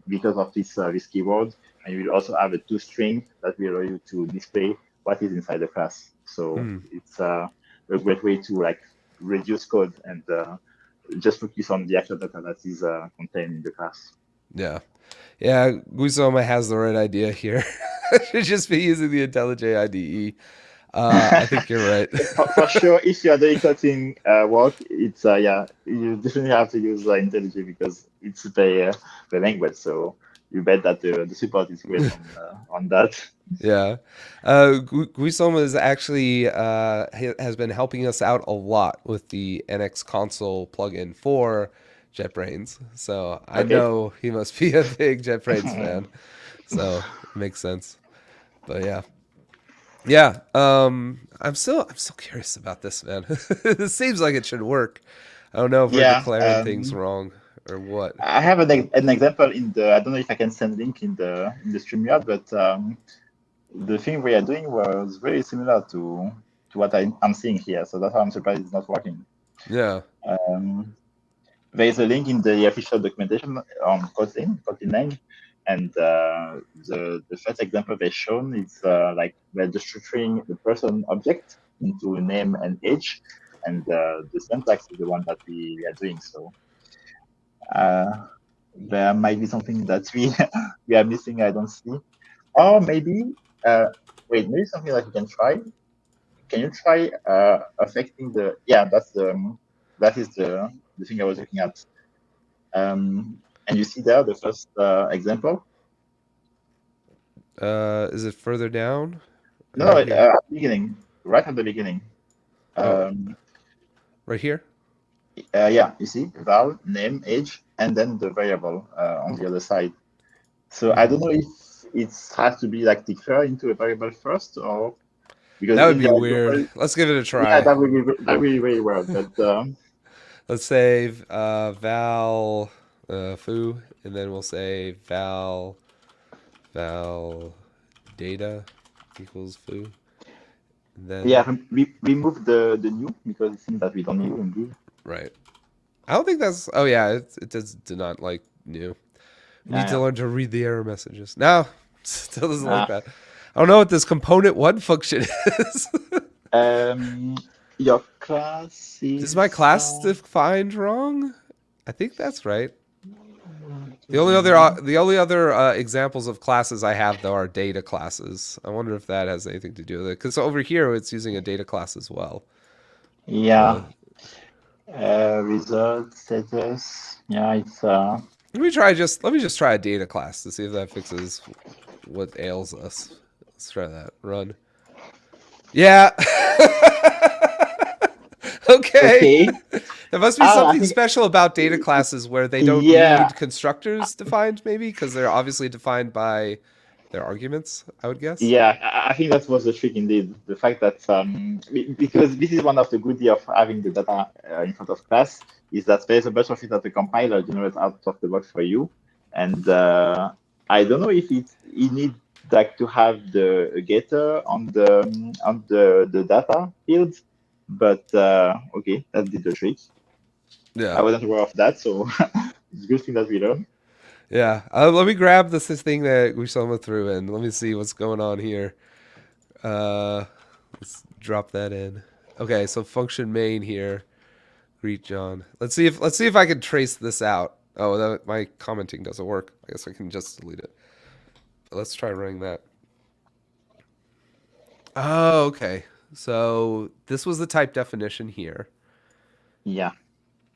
because of this keyword, and you will also have a toString that will allow you to display what is inside the class. So Hmm. it's a great way to like reduce code and just focus on the actual data that is contained in the class. Yeah. Yeah. Gusoma has the right idea here. Should just be using the IntelliJ IDE. I think you're right. For sure, if you are doing coding work, it's yeah, you definitely have to use IntelliJ because it's the language. So you bet that the support is great on that. Yeah. Guisoma is actually has been helping us out a lot with the NX console plugin for JetBrains. So I Okay. know he must be a big JetBrains fan. So it makes sense. But yeah. Yeah. I'm still curious about this, man. This seems like it should work. I don't know if we're Yeah, declaring things wrong or what. I have an example in the. I don't know if I can send link in the StreamYard, but the thing we are doing was very similar to what I'm seeing here. So that's why I'm surprised it's not working. Yeah. Um, There is a link in the official documentation on Kotlin Lang, and the first example they've shown is like we're just structuring the person object into name and age, and the syntax is the one that we are doing. So uh, there might be something that we we are missing. I don't see, or maybe uh, wait, maybe something that you can try. Can you try affecting the? Yeah, that is the thing I was looking at. And you see there the first example. Is it further down or No, right here? at the beginning, right at the beginning. Oh, Um, right here? yeah, you see val, name, age, and then the variable on the other side. So I Hmm. don't know if it has to be like declared into a variable first, or because That would in be the weird. example, Let's give it a yeah, try. that will be very well. But Let's say val foo, and then we'll say val data equals foo. And then Yeah, we remove the new because it seems that we don't need indeed. right. I don't think that's. Oh yeah, it does do not like new. We need to Yeah, learn to read the error messages. No, still doesn't like yeah. that. I don't know what this component one function is. Your class Is my is class defined wrong? I think that's right. to be honest. The only other examples of classes I have though are data classes. I wonder if that has anything to do with it. Because over here it's using a data class as well. Yeah. But Result status. Yeah, it's let me just try a data class to see if that fixes what ails us. Let's try that. Run. Yeah. Okay. okay. There must be I something think special about data classes where they don't yeah. need constructors defined, maybe because they're obviously defined by their arguments. I would guess. Yeah, I think that was the trick indeed. The fact that because this is one of the goodie of having the data in front of class is that there's a bunch of it that the compiler generates out of the box for you, and I don't know if you need like to have the getter on the data field, but okay, that did the trick. Yeah. I wasn't aware of that, so it's a good thing that we learned. Yeah. Let me grab this thing that we saw through and let me see what's going on here. Let's drop that in. Okay, so function main here. Greet John. Let's see if I can trace this out. Oh, my commenting doesn't work. I guess I can just delete it. But let's try running that. Oh, okay. So this was the type definition here. Yeah.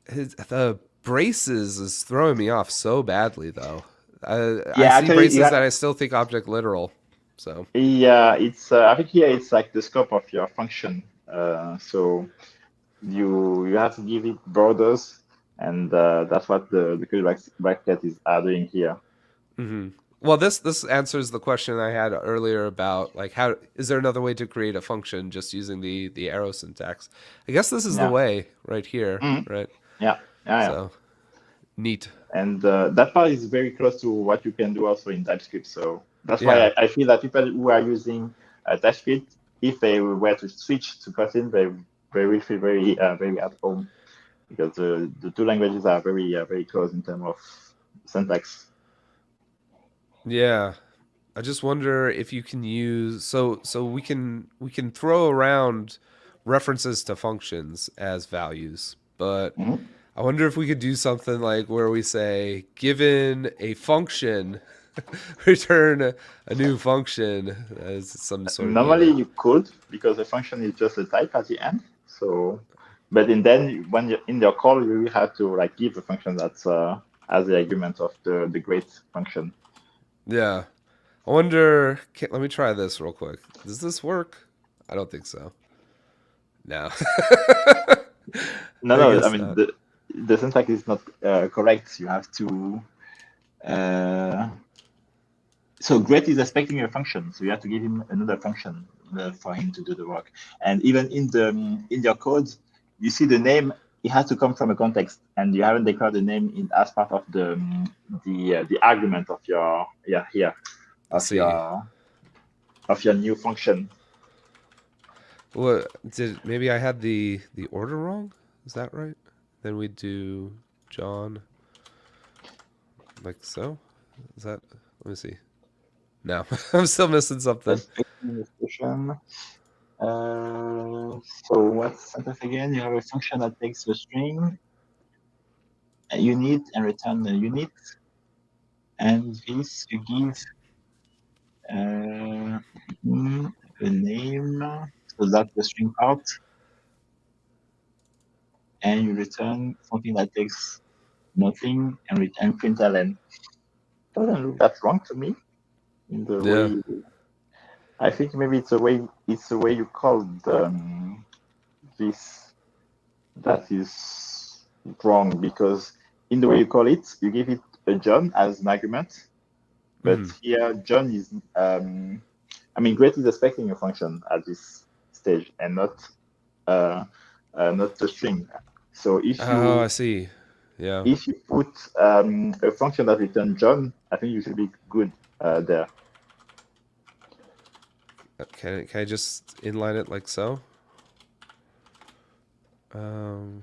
The braces is throwing me off so badly, though. I Yeah, see actually, braces that I still think object literal. So yeah, it's I think here it's like the scope of your function. So you have to give it borders, and that's what the curly bracket is doing here. well, this answers the question I had earlier about like how is there another way to create a function just using the arrow syntax? I guess this is the Yeah. way right here, Mhm. right? Yeah. Yeah. Yeah. So neat. And that part is very close to what you can do also in TypeScript. So that's why Yeah. I feel that people who are using TypeScript, if they were to switch to Kotlin, they will feel very at home because the two languages are very close in terms of syntax. Yeah. I just wonder if you can use so we can throw around references to functions as values, but Mhm. I wonder if we could do something like where we say given a function return a new function as some sort of Normally data. you could because the function is just a type at the end. So, but in then when you're in your call, you will have to like give a function that's as the argument of the great function. Yeah. I wonder let me try this real quick. Does this work? I don't think so. No. No, I no, I guess mean not. the syntax is not correct. You have to. Uh, so great is expecting a function, so you have to give him another function for him to do the work. And even in your code, you see the name. It has to come from a context, and you haven't declared the name as part of the argument of your here I of see. your new function. What did maybe I had the order wrong? Is that right? Then we do John like so. Is that? Let me see. No, I'm still missing something. Expecting the function. So what's syntax again? You have a function that takes a string, a unit, and return the unit. And this you give uh, a name, so that's the string part, and you return something that takes nothing and return println. Doesn't look that wrong to me in the Yeah. way. I think maybe it's the way you called this that is wrong because in the way you call it, you give it a John as an argument, but Mhm. here John is I mean great is expecting a function at this stage and not a string. So Oh, I see. Yeah. if you put a function that returns John, I think you should be good there. Can I just inline it like so? Um,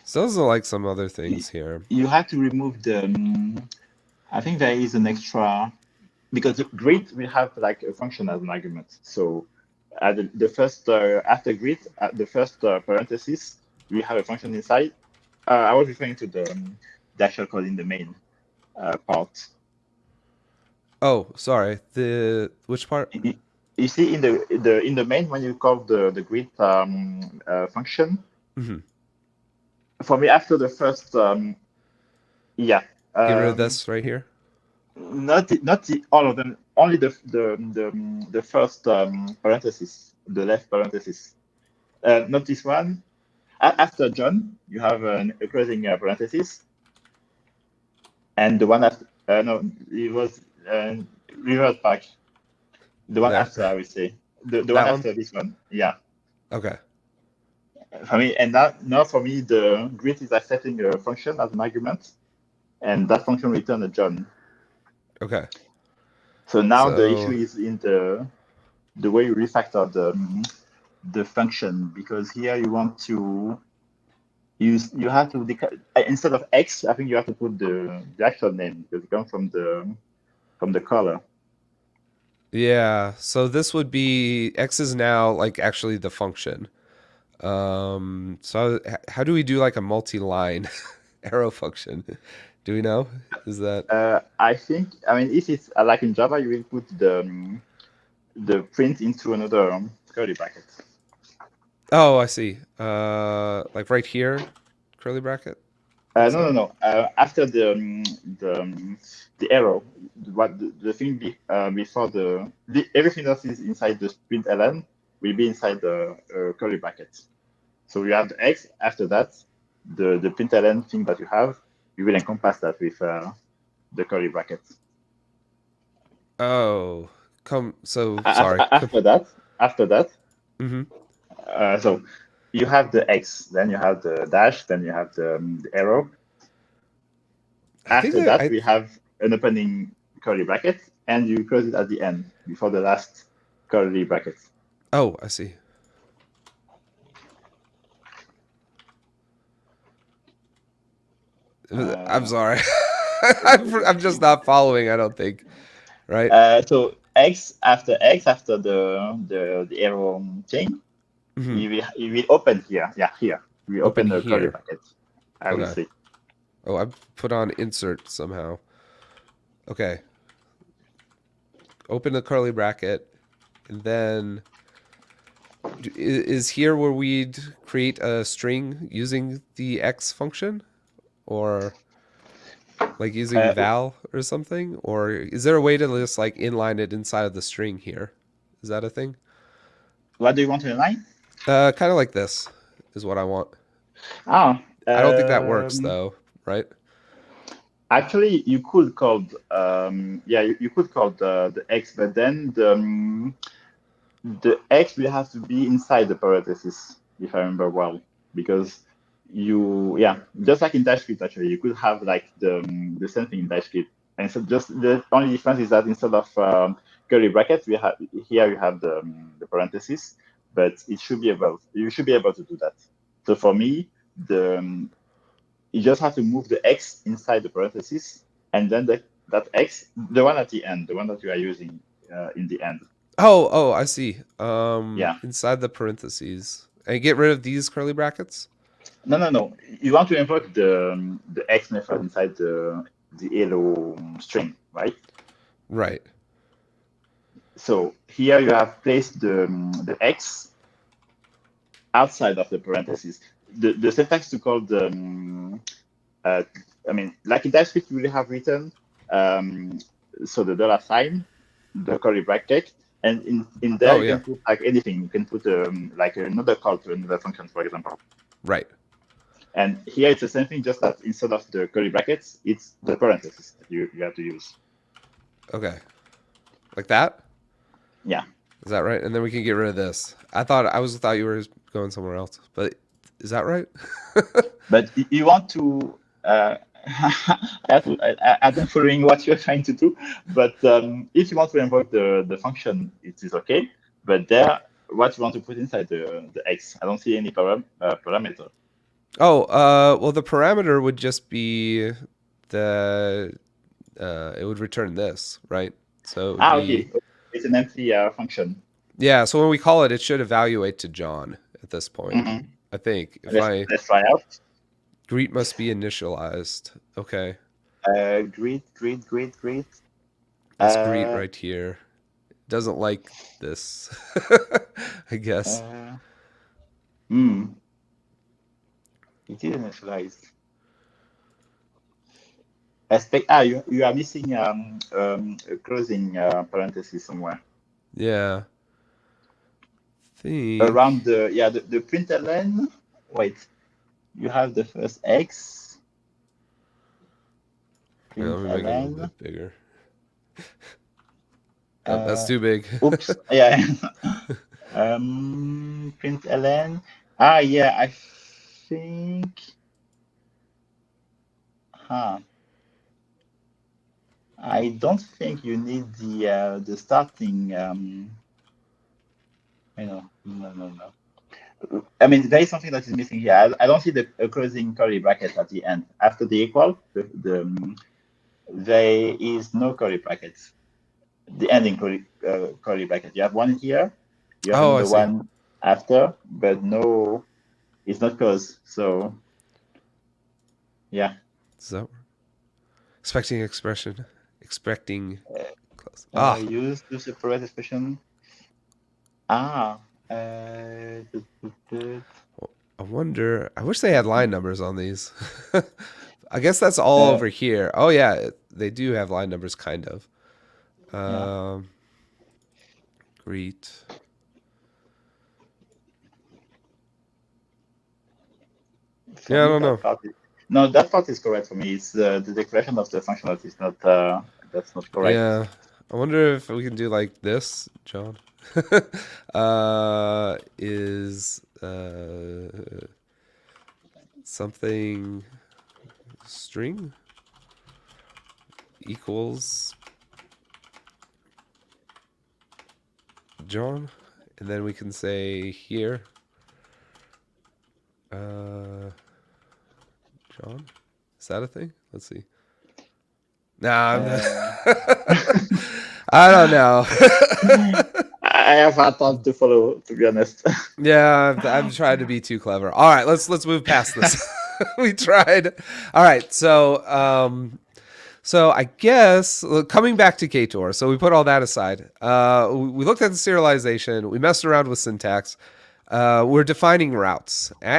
so those are like some other things here. You have to remove the. I think there is an extra because greet will have like a function as an argument. So at the first after greet, at the first parenthesis, we have a function inside. I was referring to the actual code in the main part. Oh, sorry. Which part? You see in the main when you call the greet function. Mm-hmm. For me, after the first yeah. Get rid of this right here. Not all of them. Only the first parenthesis, the left parenthesis. Not this one. After John, you have a closing parenthesis, and the one after no, it was revert back. The one There. after, I would say, the one That one? after this one. Yeah. Okay. For me, and now for me, the greet is accepting a function as an argument, and that function return a John. Okay. So now the issue So is in the way you refactor the function, because here you want to use you have to instead of x, I think you have to put the actual name because it comes from the color. yeah, so this would be x is now like actually the function. So how do we do like a multi-line arrow function? Do we know? Is that I mean if it's like in Java, you will put the print into another curly bracket. Oh, I see. Like right here, curly bracket. No. After the arrow, what the thing before everything else is inside the print ln will be inside the curly bracket. So you have the x. After that, the print ln thing that you have, you will encompass that with the curly bracket. Oh, sorry. After that, Mm-hmm. so you have the x, then you have the dash, then you have the arrow. I think After that, I we have an opening curly bracket, and you close it at the end before the last curly bracket. oh, I see. I'm sorry. I'm just not following, I don't think. Right? So x after the arrow chain, Mm-hmm. you will open here. Yeah, here we Open open the curly here. bracket. I will Okay. say. Oh, I put on insert somehow. Okay. Open the curly bracket, and then is here where we'd create a string using the x function, or like using Uh, val or something, or is there a way to just like inline it inside of the string here? Is that a thing? what do you want to align? Kind of like this is what I want. Ah, I don't think that works though, right? actually, you could call you could call the x, but then the x will have to be inside the parenthesis, if I remember well, because just like in TypeScript, actually, you could have like the same thing in TypeScript, and so just the only difference is that instead of curly brackets, we have here you have the parenthesis, but you should be able to do that. So for me, you just have to move the x inside the parenthesis, and then that x, the one at the end, the one that you are using in the end. Oh, I see. Yeah. Inside the parentheses, and get rid of these curly brackets. No. You want to invoke the x method inside the hello string, right? Right. So here you have placed the x outside of the parentheses. The syntax to call I mean, like in TypeScript, you will have written so the dollar sign, the curly bracket, and in there Oh you yeah. can put like anything. You can put like another call to another function, for example. Right. And here it's the same thing, just that instead of the curly brackets, it's the parentheses that you have to use. Okay. Like that? Yeah. Is that right? And then we can get rid of this. I thought you were going somewhere else, but is that right? But you want to I don't following what you're trying to do, but if you want to invoke the function, it is okay. But there, what you want to put inside the x, I don't see any parameter. Oh, well, the parameter would just be the it would return this, right? So it would be, Okay. It's an empty function. yeah. So when we call it, it should evaluate to John at this point. Mm-hmm. I think if Let's I let's try out. greet must be initialized. Okay, Greet. this greet Uh, right here doesn't like this, I guess. uh, hmm. It is initialized. You are missing a closing parenthesis somewhere Yeah, think. around the println. Wait, you have the first x Yeah, let me make it a little println. bit bigger. Oh, that's Uh, too big. oops, yeah. Println. Yeah, I think. Huh. I don't think you need the starting. No. I mean, there is something that is missing here. I don't see the closing curly bracket at the end. After the equal, there is no curly brackets. The ending curly bracket. You have one here, you have Oh, I another see. one after, but no, it's not close. So, yeah. Does that work? Expecting expression. Expecting Uh, close. Ah, use the separate expression. Ah. Uh, I wonder. I wish they had line numbers on these. I guess that's all uh, over here. Oh yeah, they do have line numbers, kind of. yeah. Greet. For Yeah, I me, don't know. no, that part is correct for me. It's the declaration of the function that is not that's not correct. Yeah, I wonder if we can do like this, John. Is something string equals John, and then we can say here, John. Is that a thing? Let's see. Nah, Uh, I don't know. I have hard time to follow, to be honest. Yeah, I've tried to be too clever. All right, let's move past this. We tried. All right, so I guess coming back to Ktor, so we put all that aside. We looked at the serialization. We messed around with syntax. We're defining routes. I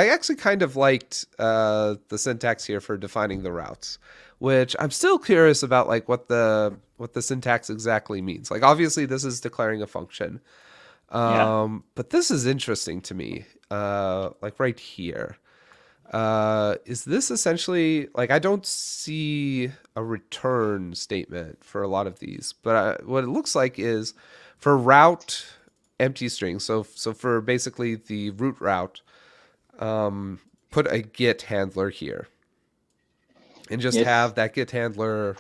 actually kind of liked the syntax here for defining the routes, which I'm still curious about, like what the syntax exactly means. Like obviously this is declaring a function, Yeah. but this is interesting to me. Like right here. Is this essentially like I don't see a return statement for a lot of these, but what it looks like is for route empty string. So for basically the root route, put a get handler here and just Yes. have that get handler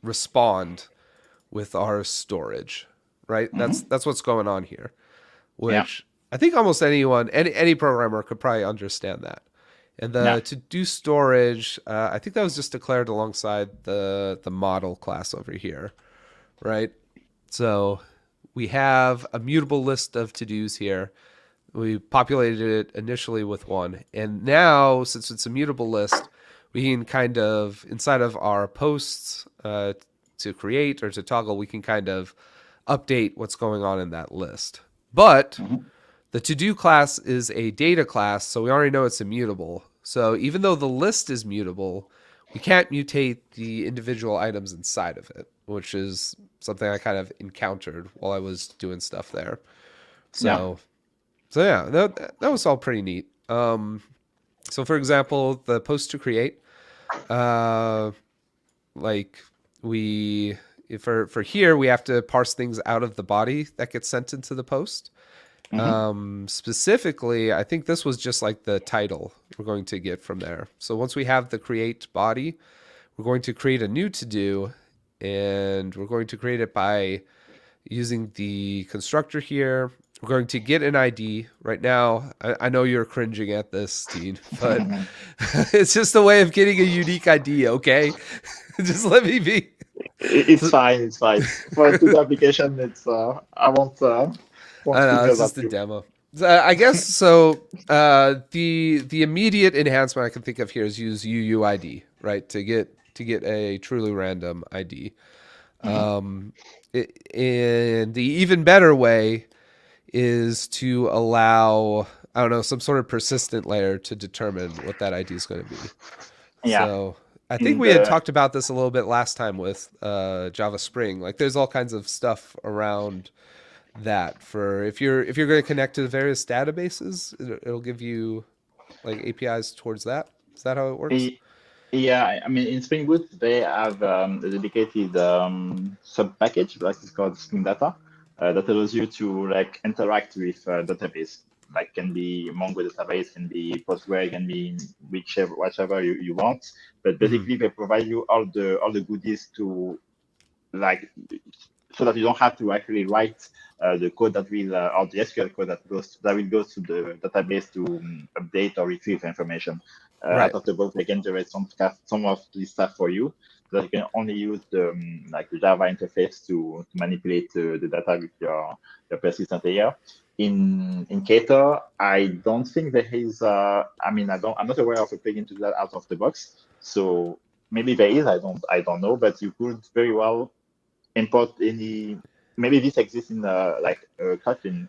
respond with our storage, right? That's Mm-hmm. that's what's going on here, Yeah. which I think almost anyone, any programmer could probably understand that. And Yeah. the to do storage, I think that was just declared alongside the model class over here, right? So we have a mutable list of to dos here. We populated it initially with one, and now since it's a mutable list, we can kind of inside of our posts to create or to toggle, we can kind of update what's going on in that list. But Mm-hmm. the to do class is a data class, so we already know it's immutable. So even though the list is mutable, we can't mutate the individual items inside of it, which is something I kind of encountered while I was doing stuff there. Yeah. So, so yeah, that was all pretty neat. So for example, the post to create, uh, like we for here we have to parse things out of the body that gets sent into the post, Hmm. Specifically, I think this was just like the title we're going to get from there. So once we have the create body, we're going to create a new to do, and we're going to create it by using the constructor here. We're going to get an ID. Right now, I know you're cringing at this, Tine, but it's just a way of getting a unique ID, okay? Just let me be. It's fine. It's fine. For the application, it's I won't I know it's fingers at just a you. demo. I guess so. The immediate enhancement I can think of here is use UUID, right, to get a truly random ID. Hmm. And the even better way is to allow, I don't know, some sort of persistent layer to determine what that ID is going to be. Yeah. So I think In we had the talked about this a little bit last time with Java Spring. Like, there's all kinds of stuff around that for if you're going to connect to the various databases, it'll give you like APIs towards that. Is that how it works? y- yeah, I mean, in Spring Boot, they have a dedicated sub package, like it's called Spring Data, that allows you to like interact with database. Like can be Mongo database, can be Postgre, can be whichever you want. But Mm-hmm. basically, they provide you all the goodies to like so that you don't have to actually write the code that will or the SQL code that will go to the database to update or retrieve information. Out Right. of the box, they can generate some of this stuff for you. So that you can only use the like the Java interface to manipulate the data with your persistent layer. In Ktor, I don't think there is. I mean, I'm not aware of a plugin to do that out of the box. So maybe there is. I don't know. But you could very well import any. Maybe this exists in like a Kotlin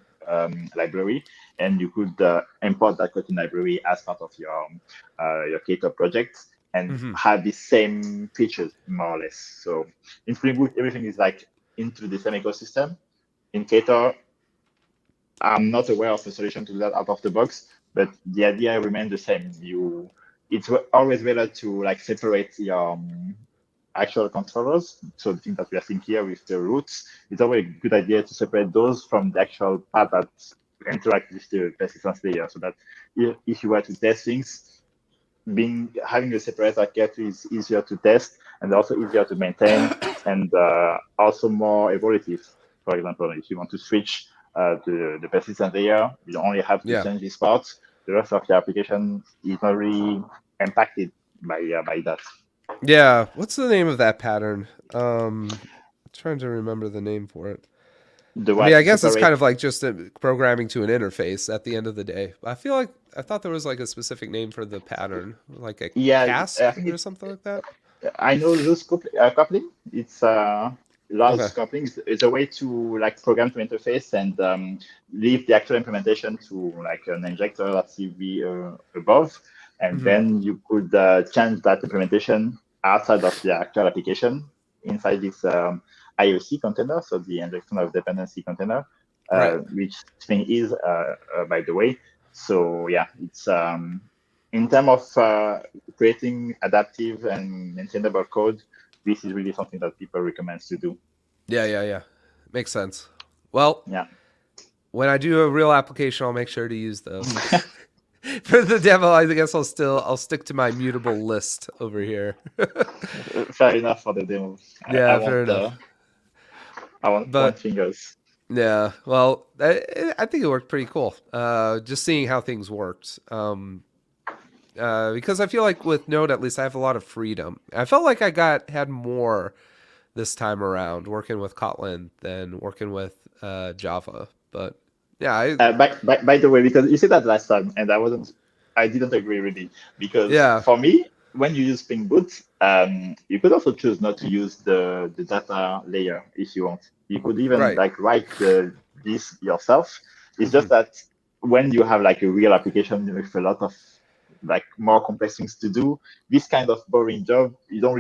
library, and you could import that Kotlin library as part of your Ktor project and Mm-hmm. have the same features more or less. So in Spring Boot, everything is like into the same ecosystem. In Ktor, I'm not aware of a solution to do that out of the box, but the idea remains the same. It's always better to like separate your actual controllers. So the thing that we are seeing here with the roots, it's always a good idea to separate those from the actual part that interact with the persistence layer, so that if you were to test things, being having a separator carefully is easier to test and also easier to maintain and also more evolutive. For example, if you want to switch the persistent layer, you only have to Yeah. change this part. The rest of the application is not really impacted by that. Yeah. What's the name of that pattern? Trying to remember the name for it. The I mean, what I to guess it's kind separate? of like just programming to an interface at the end of the day. I feel like I thought there was like a specific name for the pattern, like a Yeah, I cask think or something like that. I know loose coupling. It's Okay. loose coupling is a way to like program to interface and leave the actual implementation to like an injector that's CB above, and Mm-hmm. then you could change that implementation outside of the actual application inside this IOC container, so the injection of dependency container, Right. which thing is by the way. So yeah, it's in terms of creating adaptive and maintainable code, this is really something that people recommend to do. Yeah. Yeah. Yeah. Makes sense. Well, Yeah, when I do a real application, I'll make sure to use those. For the demo, I guess I'll stick to my mutable list over here. fair enough for the demo. Yeah, fair enough. I want point But fingers. yeah, well, I think it worked pretty cool. Just seeing how things worked. Because I feel like with Node, at least I have a lot of freedom. I felt like had more this time around working with Kotlin than working with Java. But yeah, By the way, because you said that last time, and I didn't agree really, because yeah, for me, when you use Spring Boot, you could also choose not to use the data layer if you want. You could even right. like write this yourself. It's Hmm. just that when you have like a real application with a lot of like more complex things to do, this kind of boring job, you don't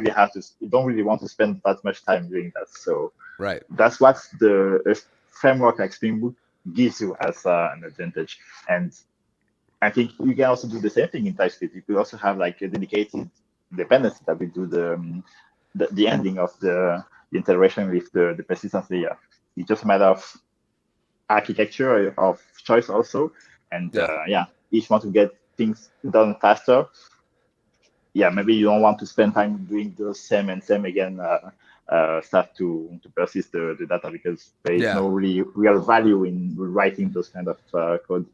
really want to spend that much time doing that. So Right. that's what the a framework like Spring Boot gives you as an advantage. And I think you can also do the same thing in TypeScript. You could also have like a dedicated dependency that will do the ending of the integration with the persistence layer. It's just a matter of architecture of choice also. And Yeah. if you want to get things done faster, maybe you don't want to spend time doing the same and same again stuff to persist the data, because there is Yeah. no really real value in writing those kind of code.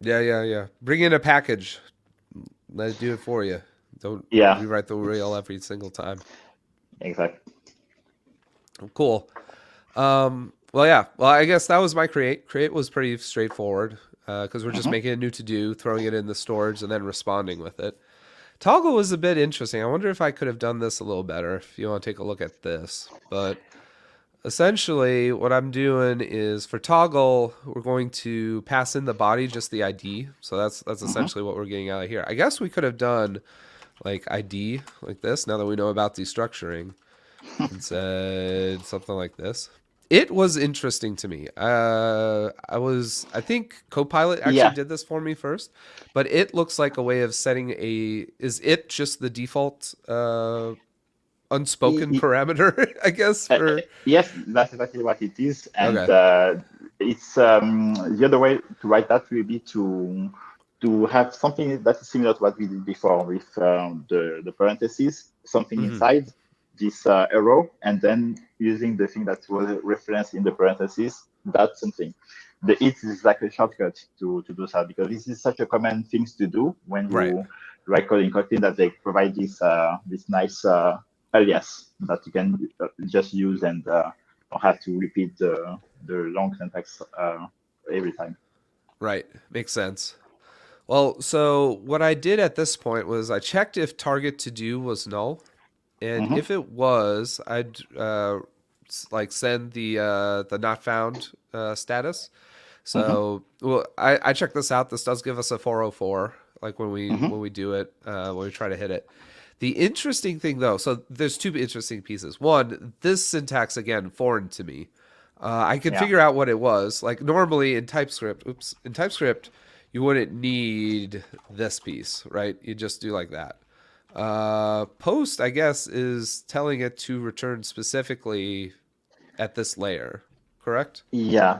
Yeah. Yeah. Yeah. Bring in a package. Let it do it for you. Don't Yeah, rewrite the wheel it's every single time. exactly. Cool. Well, yeah. Well, I guess that was my create. Create was pretty straightforward because we're just Hmm. making a new to do, throwing it in the storage, and then responding with it. Toggle was a bit interesting. I wonder if I could have done this a little better. If you want to take a look at this, but essentially, what I'm doing is for toggle, we're going to pass in the body just the ID. So that's Hmm. essentially what we're getting out of here. I guess we could have done like ID like this. Now that we know about destructuring, and said something like this. It was interesting to me. I think Copilot actually Yeah. did this for me first, but it looks like a way of setting a. Is it just the default unspoken I- parameter? I guess for Yes, that's exactly what it is. And okay. it's the other way to write that will be to have something that is similar to what we did before with the parentheses, something Hmm. inside this arrow, and then using the thing that was referenced in the parentheses, that's something. The it is like a shortcut to do that, because this is such a common thing to do when Right. you write code in Kotlin, that they provide this nice alias that you can just use, and don't have to repeat the long syntax every time. Right. Makes sense. Well, so what I did at this point was I checked if target to do was null. And Hmm. if it was, I'd like send the not found status. Hmm. So well, I checked this out. This does give us a 404, like Hmm. when we do it when we try to hit it. The interesting thing though, so there's two interesting pieces. One, this syntax again foreign to me. I could Yeah. figure out what it was. Like normally in TypeScript, in TypeScript, you wouldn't need this piece, right? You just do like that. Post, I guess, is telling it to return specifically at this layer, correct? Yeah.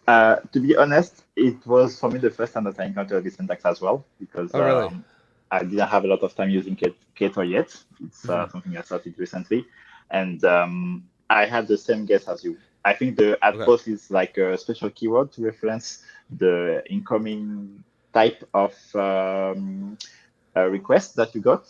To be honest, it was for me the first time that I encountered this syntax as well, because Oh, really? I didn't have a lot of time using Ktor yet. It's Hmm. something I started recently, and I had the same guess as you. I think the at Okay. post is like a special keyword to reference the incoming type of request that you got,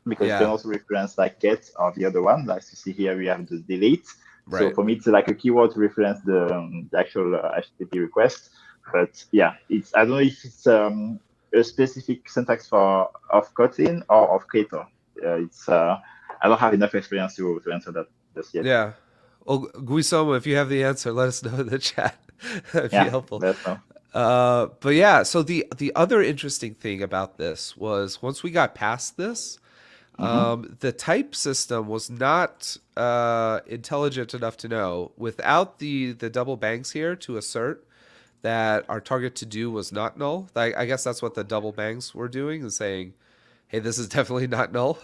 because you can Yeah. also reference like get or the other one. Like you see here, we have the delete. So Right. for me, it's like a keyword to reference the actual HTTP request. But yeah, it's I don't know if it's a specific syntax for of Kotlin or of Ktor. It's I don't have enough experience to answer that just yet. Yeah. Well, Guisoma, if you have the answer, let us know in the chat. That'd be Yeah, helpful. that's all. But yeah, so the other interesting thing about this was once we got past this, Mm-hmm. the type system was not intelligent enough to know without the double bangs here to assert that our target to do was not null. I guess that's what the double bangs were doing, is saying, "Hey, this is definitely not null."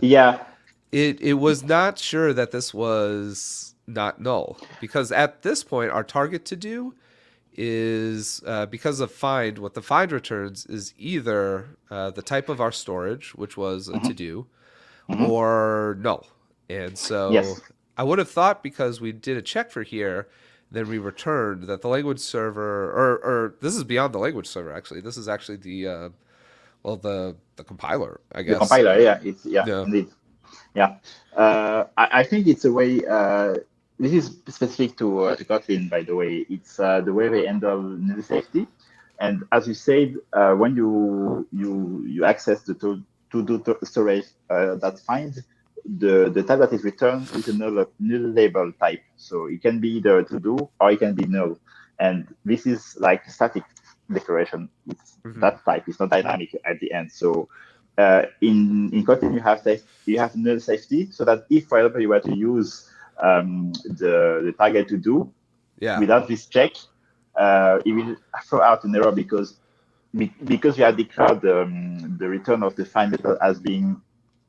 Yeah. It was not sure that this was not null because at this point our target to do is because of find. What the find returns is either the type of our storage, which was a to Mm-hmm. do, Mm-hmm. or null. And so Yes. I would have thought because we did a check for here, then we returned that the language server, or this is beyond the language server actually. This is actually the the compiler, I The guess. compiler, yeah, it's yeah, Yeah. indeed. Yeah, I think it's a way. This is specific to Kotlin, by the way. It's the way they handle null safety. And as you said, when you access the to do storage that finds the type that is returned is a null label type. So it can be either to do or it can be null. And this is like static declaration. It's Hmm. that type. It's not dynamic at the end. So in Kotlin, you have null safety, so that if, for example, you were to use the target to do Yeah. without this check, it will throw out an error because you have declared the return of the find method as being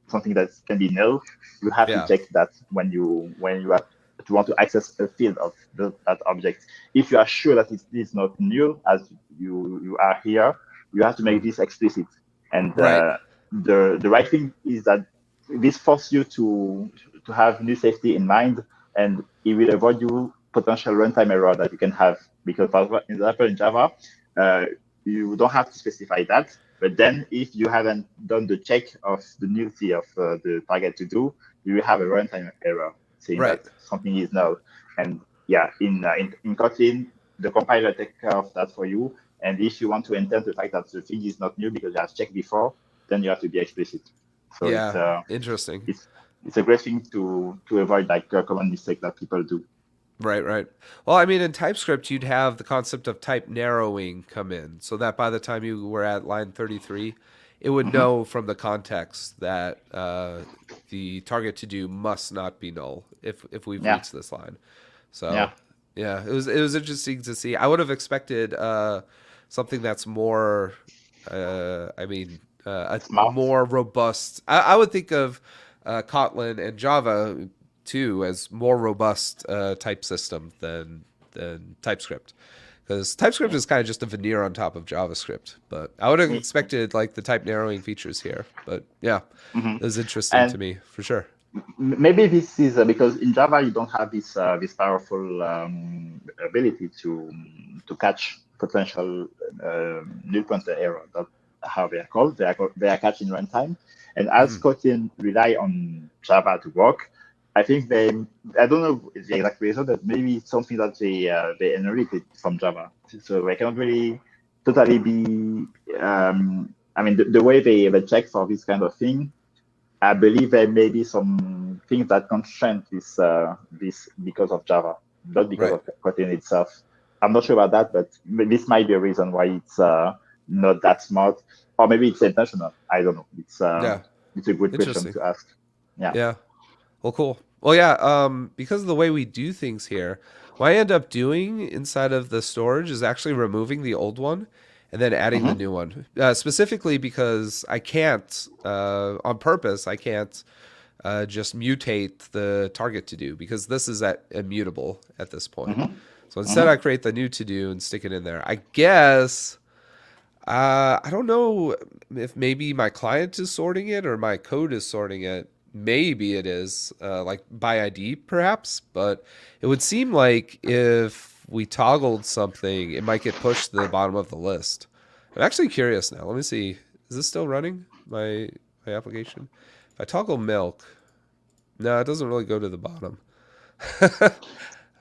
something that can be null. You have to Yeah. check that when you are want to access a field of that object. If you are sure that it is not null, as you are here, you have to make this explicit. And Right. the right thing is that this forces you to have new safety in mind, and it will avoid you potential runtime error that you can have. Because for example, in Java, uh, you don't have to specify that. But then if you haven't done the check of the nullity of the target to do, you will have a runtime error saying Right. that something is null. And yeah, in Kotlin, the compiler takes care of that for you. And if you want to intend the fact that the thing is not new because you have checked before, then you have to be explicit. So Yeah. Interesting. it's it's a great thing to avoid like a common mistake that people do. Right, right. Well, I mean, in TypeScript, you'd have the concept of type narrowing come in, so that by the time you were at line 33, it would Hmm. know from the context that the target to do must not be null if we've Yeah, reached this line. So, yeah, yeah, it was interesting to see. I would have expected something that's more, I mean, a smart. more robust. I would think of Kotlin and Java too as more robust type system than TypeScript, because TypeScript is kind of just a veneer on top of JavaScript. But I would have expected like the type narrowing features here. But yeah, Mm-hmm. it was interesting to And me for sure. maybe this is because in Java you don't have this powerful ability to catch potential null pointer error. That how they are called. They are catched in runtime. And as Mhm. Kotlin rely on Java to work, I think they I don't know the exact reason, but maybe it's something that they inherited from Java. So they cannot really totally be. I mean, the way they check for this kind of thing, I believe there may be some things that constrain this because of Java, not because Right. of Kotlin itself. I'm not sure about that, but this might be a reason why it's not that smart, or maybe it's intentional. I don't know. Yeah. It's a good question Interesting. to ask. Yeah. Yeah. Well, cool. Well, yeah. Because of the way we do things here, what I end up doing inside of the storage is actually removing the old one and then adding the Hmm. new one. Specifically because I can't, on purpose, I can't just mutate the target to do because this is at immutable at this point. Hmm. So instead, Hmm. I create the new to do and stick it in there. I guess I don't know if maybe my client is sorting it or my code is sorting it. Maybe it is, like by ID, perhaps. But it would seem like if we toggled something, it might get pushed to the bottom of the list. I'm actually curious now. Let me see. Is this still running? My application? If I toggle milk, no, it doesn't really go to the bottom.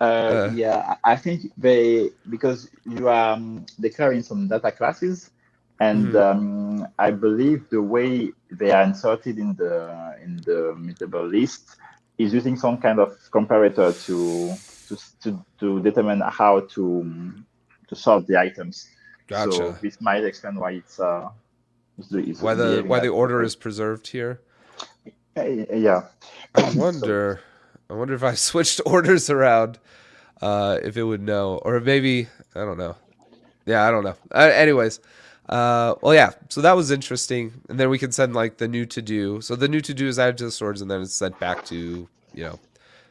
uh, Yeah, I think they because you are declaring some data classes, and mhm. I believe the way they are inserted in the mutable list is using some kind of comparator to determine how to sort the items. So Gotcha. this might explain why it's Why the behaving why the as order default. is preserved here? Yeah. I So wonder. I wonder if I switched orders around, if it would know, or maybe I don't know. Yeah, I don't know. Anyways, well, yeah. So that was interesting, and then we can send like the new to do. So the new to do is added to the storage, and then it's sent back to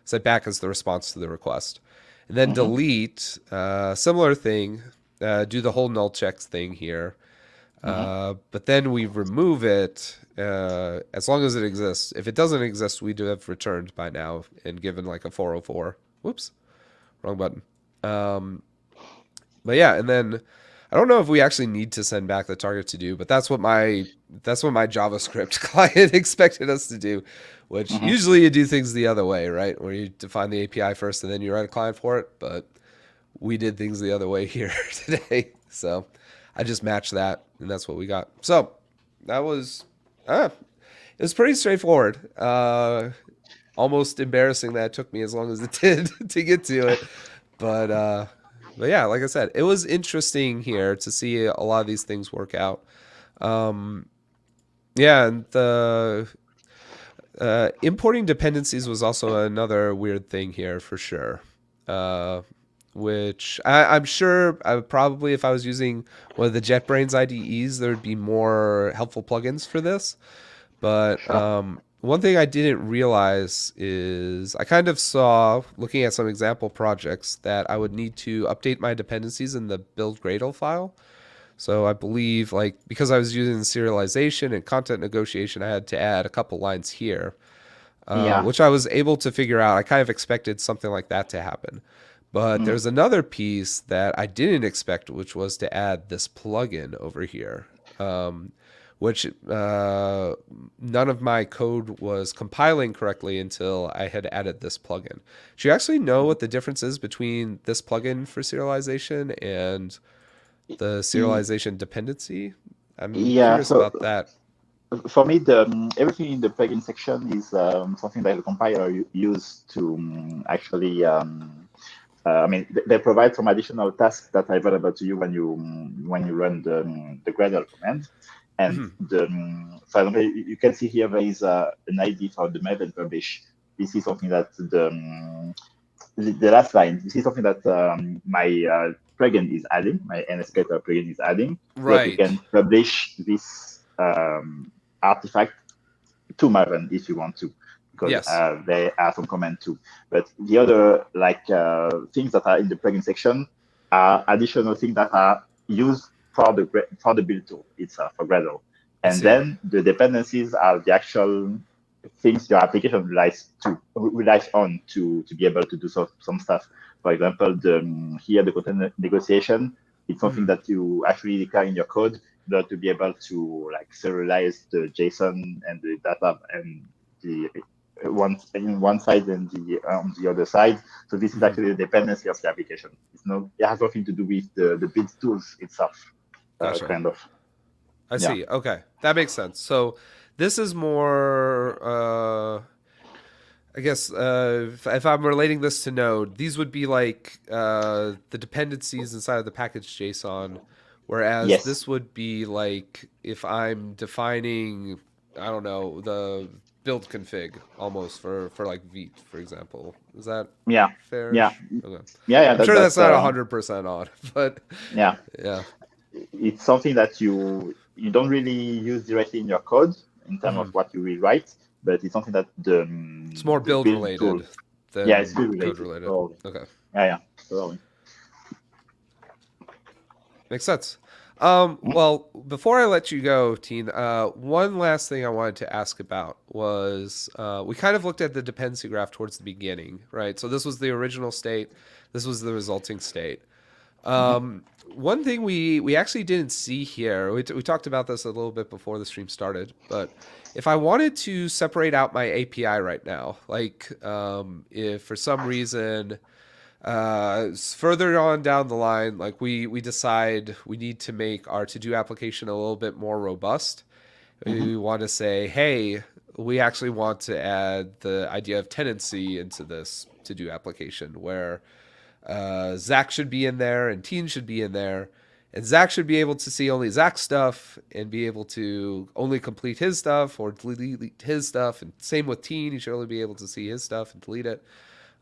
sent back as the response to the request, and then mhm, delete. Similar thing. Do the whole null checks thing here. mhm. But then we remove it as long as it exists. If it doesn't exist, we do have returned by now and given like a 404. Whoops, wrong button. Um, but yeah, and then I don't know if we actually need to send back the target to do, but that's what my JavaScript client expected us to do, which Mhm. usually you do things the other way, right? Where you define the API first and then you write a client for it, but we did things the other way here today. So I just matched that, and that's what we got. So that was, it was pretty straightforward. Almost embarrassing that it took me as long as it did to get to it, but but yeah, like I said, it was interesting here to see a lot of these things work out. Um, yeah, and the importing dependencies was also another weird thing here for sure. Uh, which I'm sure I would probably, if I was using one of the JetBrains IDEs, there would be more helpful plugins for this. But Sure. one thing I didn't realize is I kind of saw, looking at some example projects, that I would need to update my dependencies in the build Gradle file. So I believe, like, because I was using serialization and content negotiation, I had to add a couple lines here, Yeah. which I was able to figure out. I kind of expected something like that to happen. But Mm. there's another piece that I didn't expect, which was to add this plugin over here, which none of my code was compiling correctly until I had added this plugin. Do you actually know what the difference is between this plugin for serialization and the Y- serialization dependency? I'm Yeah. curious So about that. for me, everything in the plugin section is something that the compiler use to actually. I mean, they provide some additional tasks that are available to you when you run the Gradle command. And for example, you can see here there is an ID for the Maven publish. This is something that the last line. This is something that my plugin is adding. My NSKtor plugin is adding, so that you Right. can publish this artifact to Maven if you want to, because Yes. they are some comment too. But the other things that are in the plugin section are additional things that are used for the build tool itself for Gradle. I And see. then the dependencies are the actual things your application relies on to be able to do some stuff. For example, here the content negotiation, it's something that you actually declare in your code in order to be able to like serialize the JSON and the data and the one in one side and the on the other side. So this is actually the dependency of the application. It has nothing to do with the build tools itself, Gotcha. kind of. I Yeah. see. Okay. That makes sense. So this is more, I guess, if I'm relating this to Node, these would be like the dependencies inside of the package JSON, whereas Yes. this would be like if I'm defining, I don't know, the build config almost for like Vite, for example. Is that Yeah. Yeah. fairish? Okay. Yeah. Yeah. I'm sure that's That's not 100% on, but yeah. yeah. It's something that you don't really use directly in your code in terms of what you rewrite, but it's something that It's more the build build tool, related yeah, it's than build code related. related. Totally. Okay. Yeah, yeah, totally. Makes sense. Well, before I let you go, Teen, one last thing I wanted to ask about was we kind of looked at the dependency graph towards the beginning, right? So this was the original state, this was the resulting state. Mhm. One thing we actually didn't see here, we talked about this a little bit before the stream started, but if I wanted to separate out my API right now, like if for some reason further on down the line, like we decide we need to make our to do application a little bit more robust. Mhm. We want to say, hey, we actually want to add the idea of tenancy into this to do application where Zach should be in there and Tine should be in there. And Zach should be able to see only Zach's stuff and be able to only complete his stuff or delete his stuff. And same with Tine, he should only be able to see his stuff and delete it.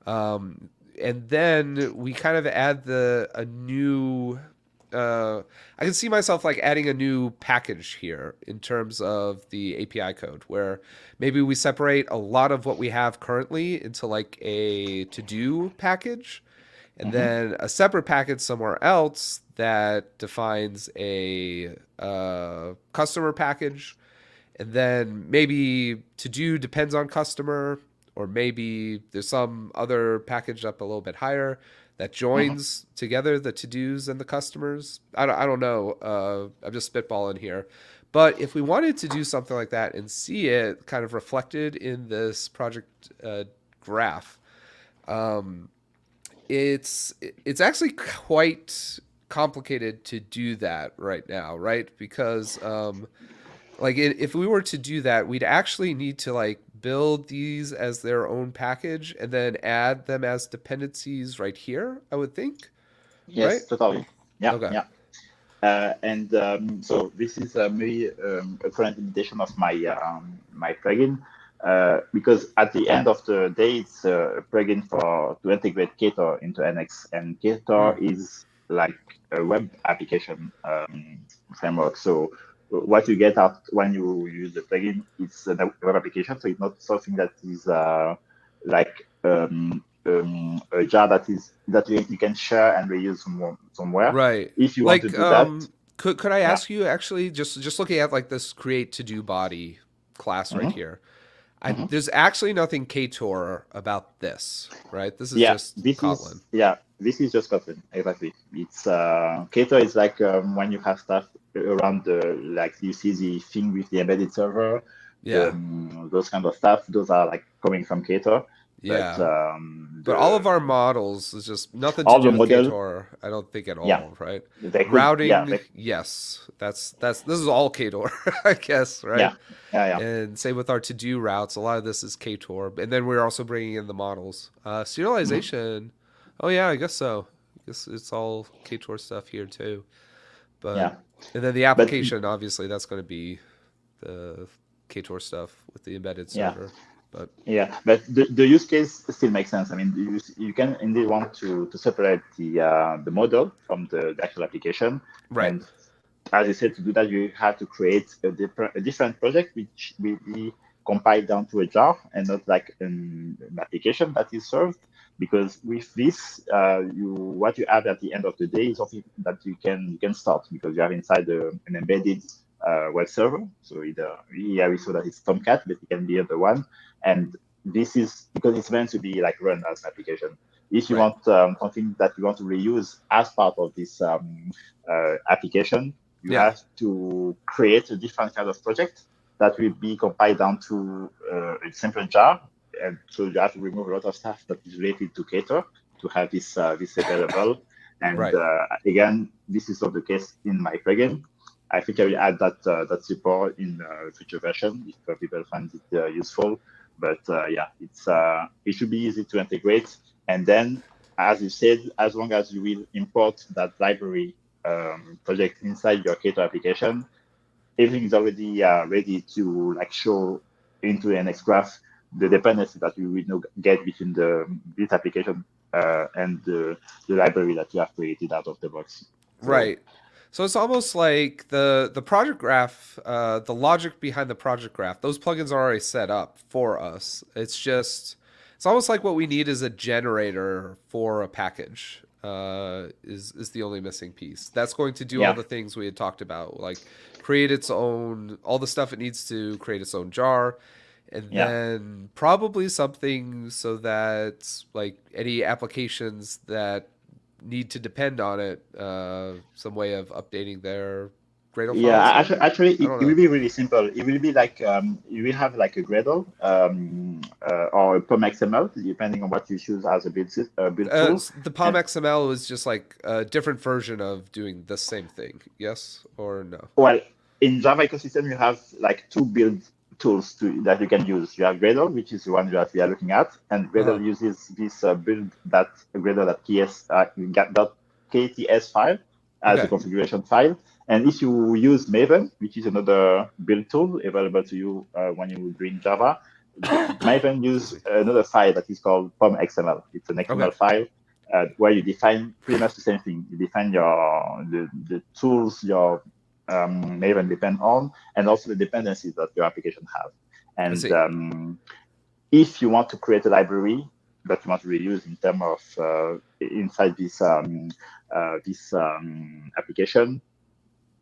And then we kind of add a new. I can see myself like adding a new package here in terms of the API code, where maybe we separate a lot of what we have currently into like a to do package, and Mhm. then a separate package somewhere else that defines a customer package, and then maybe to do depends on customer, or maybe there's some other package up a little bit higher that Mhm. joins together the to dos and the customers. I don't know. I'm just spitballing here. But if we wanted to do something like that and see it kind of reflected in this project graph, it's actually quite complicated to do that right now, right? Because like if we were to do that, we'd actually need to like build these as their own package and then add them as dependencies right here, I would think, right? Yes, totally. Yeah, Okay. yeah. And so this is maybe a current limitation of my plugin, because at the end of the day, it's a plugin for to integrate Ktor into NX, and Ktor is like a web application framework. So what you get out when you use the plugin, it's a web application, so it's not something that is like a jar that you can share and reuse somewhere. Right. If you want to Like, do that, could I yeah. ask you actually, just looking at like this create to do body class right hmm here. hmm There's actually nothing Ktor about this, right? This is Yeah, just Kotlin. this is just Kotlin, exactly. It's Ktor is like when you have stuff around the like you see the thing with the embedded server, Yeah. those kind of stuff. Those are like coming from Ktor, but Yeah. But all the of our models is just nothing to all do the with model, Ktor, I don't think at yeah, all, right? they could, yeah, Routing, yes. That's this is all Ktor, I guess, right? yeah, yeah. And same with our to-do routes. A lot of this is Ktor. And then we're also bringing in the models. Mhm. Serialization. Oh yeah, I guess so. I guess it's all Ktor stuff here too. But Yeah. and then the But application, obviously, that's going to be the Ktor stuff with the embedded yeah, server. But but the use case still makes sense. I mean, you can indeed want to separate the model from the actual application, right, and as I said, to do that, you have to create a different project which will be compiled down to a jar and not like an application that is served. Because with this, you what you have at the end of the day is something that you can start because you have inside an embedded web server. So either here we saw that it's Tomcat, but it can be other one. And this is because it's meant to be like run as an application. If you right, want something that you want to reuse as part of this application, you yeah, have to create a different kind of project that will be compiled down to a simple jar. And so you have to remove a lot of stuff that is related to Ktor to have this available. And right. again, this is not the case in my plugin. I think I will add that support in future version if people find it useful. But yeah, it should be easy to integrate. And then, as you said, as long as you will import that library project inside your Ktor application, everything is already ready to like show into an X graph the dependency that you will get between this application and the library that you have created out of the box. So Right. So it's almost like the project graph, the logic behind the project graph. Those plugins are already set up for us. It's almost like what we need is a generator for a package. Is the only missing piece. That's going to do all yeah, the things we had talked about, like create its own, all the stuff it needs to create its own jar, and yeah. then probably something so that like any applications that need to depend on it, some way of updating their Gradle Yeah, files, maybe. actually, I don't it will know. be really simple. It will be like you will have like a Gradle or a POM XML, depending on what you choose as a build tool. The POM And XML was just like a different version of doing the same thing. Yes or no? well, in Java ecosystem, you have like two build tools that you can use. You have Gradle, which is the one that we are looking at, and Uh huh. Gradle uses this build that Gradle.ks KTS file as a Okay. configuration file. And if you use Maven, which is another build tool available to you when you're doing Java, Maven Excuse use me. another file that is called POM XML. It's an Okay. XML file where you define pretty much the same thing. You define the tools your Maven depend on, and also the dependencies that your application have. I And see. if you want to create a library that you want to reuse in terms of inside this application,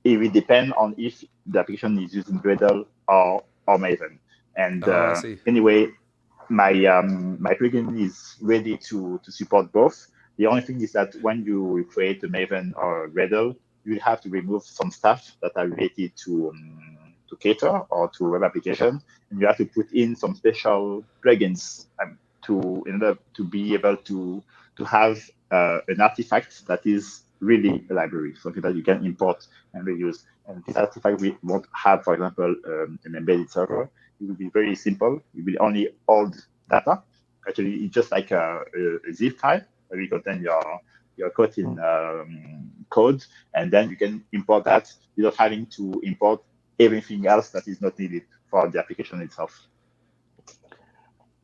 it will depend on if the application is using Gradle or Maven. And Oh, I see. anyway, my plugin is ready to support both. The only thing is that when you create a Maven or Gradle, you will have to remove some stuff that are related to Ktor or to web application, and you have to put in some special plugins to in order to be able to have an artifact that is really a library, something that you can import and reuse. And this artifact we won't have, for example, an embedded server. It will be very simple. It will only hold data. Actually, it's just like a zip file where you contain your Kotlin code, and then you can import that without having to import everything else that is not needed for the application itself.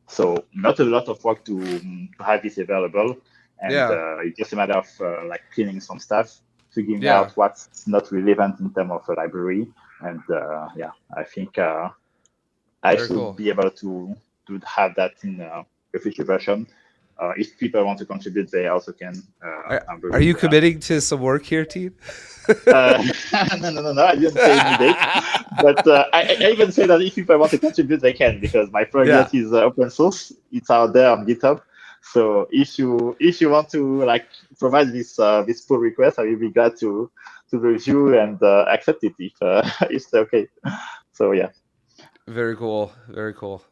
So not a lot of work to have this available, and Yeah. it's just a matter of like cleaning some stuff, figuring Yeah. out what's not relevant in terms of a library, And yeah, I think I Very should cool. be able to have that in a future version. If people want to contribute, they also can. I'm Are very you committing to some work here, Tine? uh, no. I didn't say any date, but I even say that if people want to contribute, they can because my Yeah, project is open source. It's out there on GitHub. So if you want to like provide this pull request, I will be glad to review and accept it if it's okay. So yeah. very cool. Very cool.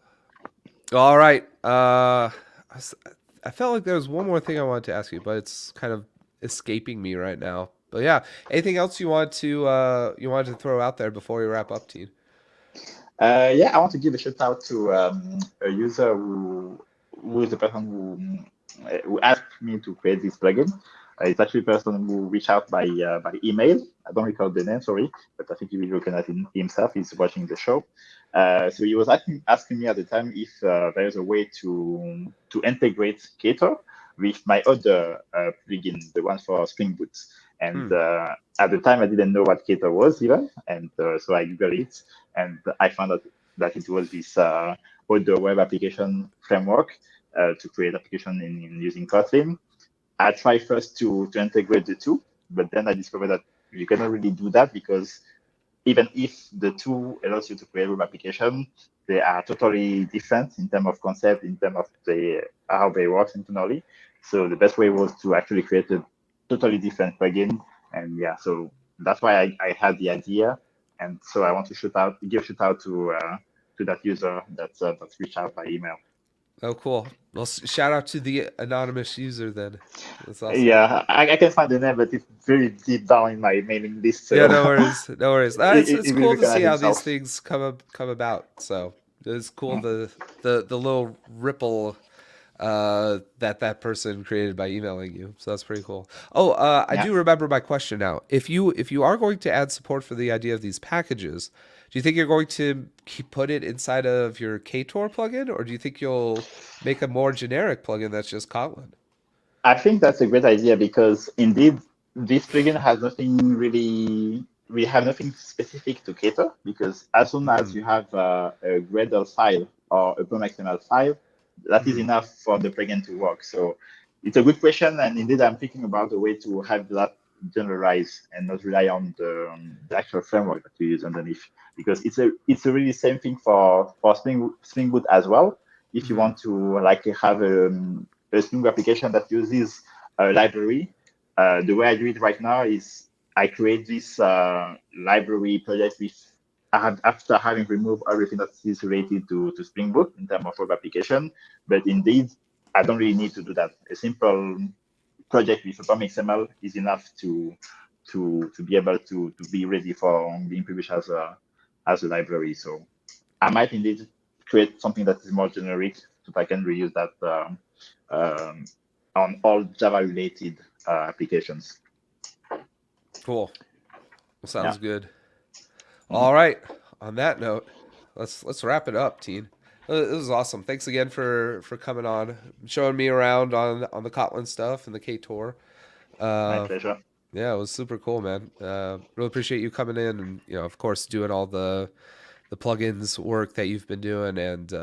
All right. I felt like there was one more thing I wanted to ask you, but it's kind of escaping me right now. But yeah, anything else you wanted to throw out there before we wrap up, Tine? Yeah, I want to give a shout out to a user who is the person who asked me to create this plugin. It's actually a person who reached out by email. I don't recall the name, sorry, but I think he will recognize himself. He's watching the show. So he was asking me at the time if there is a way to integrate Ktor with my other plugin, the one for Spring Boot. And Hmm. at the time, I didn't know what Ktor was even, and so I googled it, and I found out that it was this other web application framework to create application in using Kotlin. I tried first to integrate the two, but then I discovered that you cannot really do that because even if the two allows you to create web application, they are totally different in terms of concept, in terms of how they work internally. So the best way was to actually create a totally different plugin. And yeah, so that's why I had the idea. And so I want to give a shout out to that user that reached out by email. Oh, cool. Well, shout out to the anonymous user then. That's awesome. Yeah, I can find the name, but it's very deep down in my mailing list, Yeah, so no worries, no worries. It's it will cool to see recognize how these himself. things come about. So it's cool Mm. the little ripple that person created by emailing you. So that's pretty cool. Oh, I Yeah. do remember my question now. If you are going to add support for the idea of these packages, do you think you're going to put it inside of your Ktor plugin, or do you think you'll make a more generic plugin that's just Kotlin? I think that's a great idea because indeed this plugin has nothing really. We have nothing specific to cater because as soon as Mm-hmm. you have a Gradle file or a POM.xml file, that is Mm-hmm. enough for the plugin to work. So it's a good question, and indeed I'm thinking about a way to have that generalize and not rely on the actual framework that you use underneath because it's a really same thing for Spring Boot as well. If you Mm-hmm. want to like have a Spring application that uses a library. The way I do it right now is I create this library project with after having removed everything that is related to Spring Boot in terms of web application. But indeed, I don't really need to do that. A simple project with a POM XML is enough to be able to be ready for being published as a library. So I might indeed create something that is more generic so that I can reuse that um, on all Java related applications. Cool. Yeah. Sounds good. Mhm. All right. On that note, let's wrap it up, Teen. This was awesome. Thanks again for coming on, showing me around on the Kotlin stuff and the Ktor. My Uh, pleasure. yeah, it was super cool, man. Really appreciate you coming in and of course, doing all the plugins work that you've been doing. And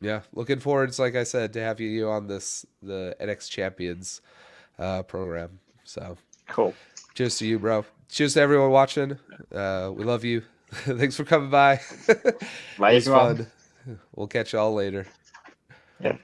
yeah, looking forward, like I said, to have you on the NX Champions program. So Cool. cheers to you, bro. Cheers to everyone watching. We love you. Thanks for coming by. It Bye, was everyone. fun. We'll catch y'all later. Yeah.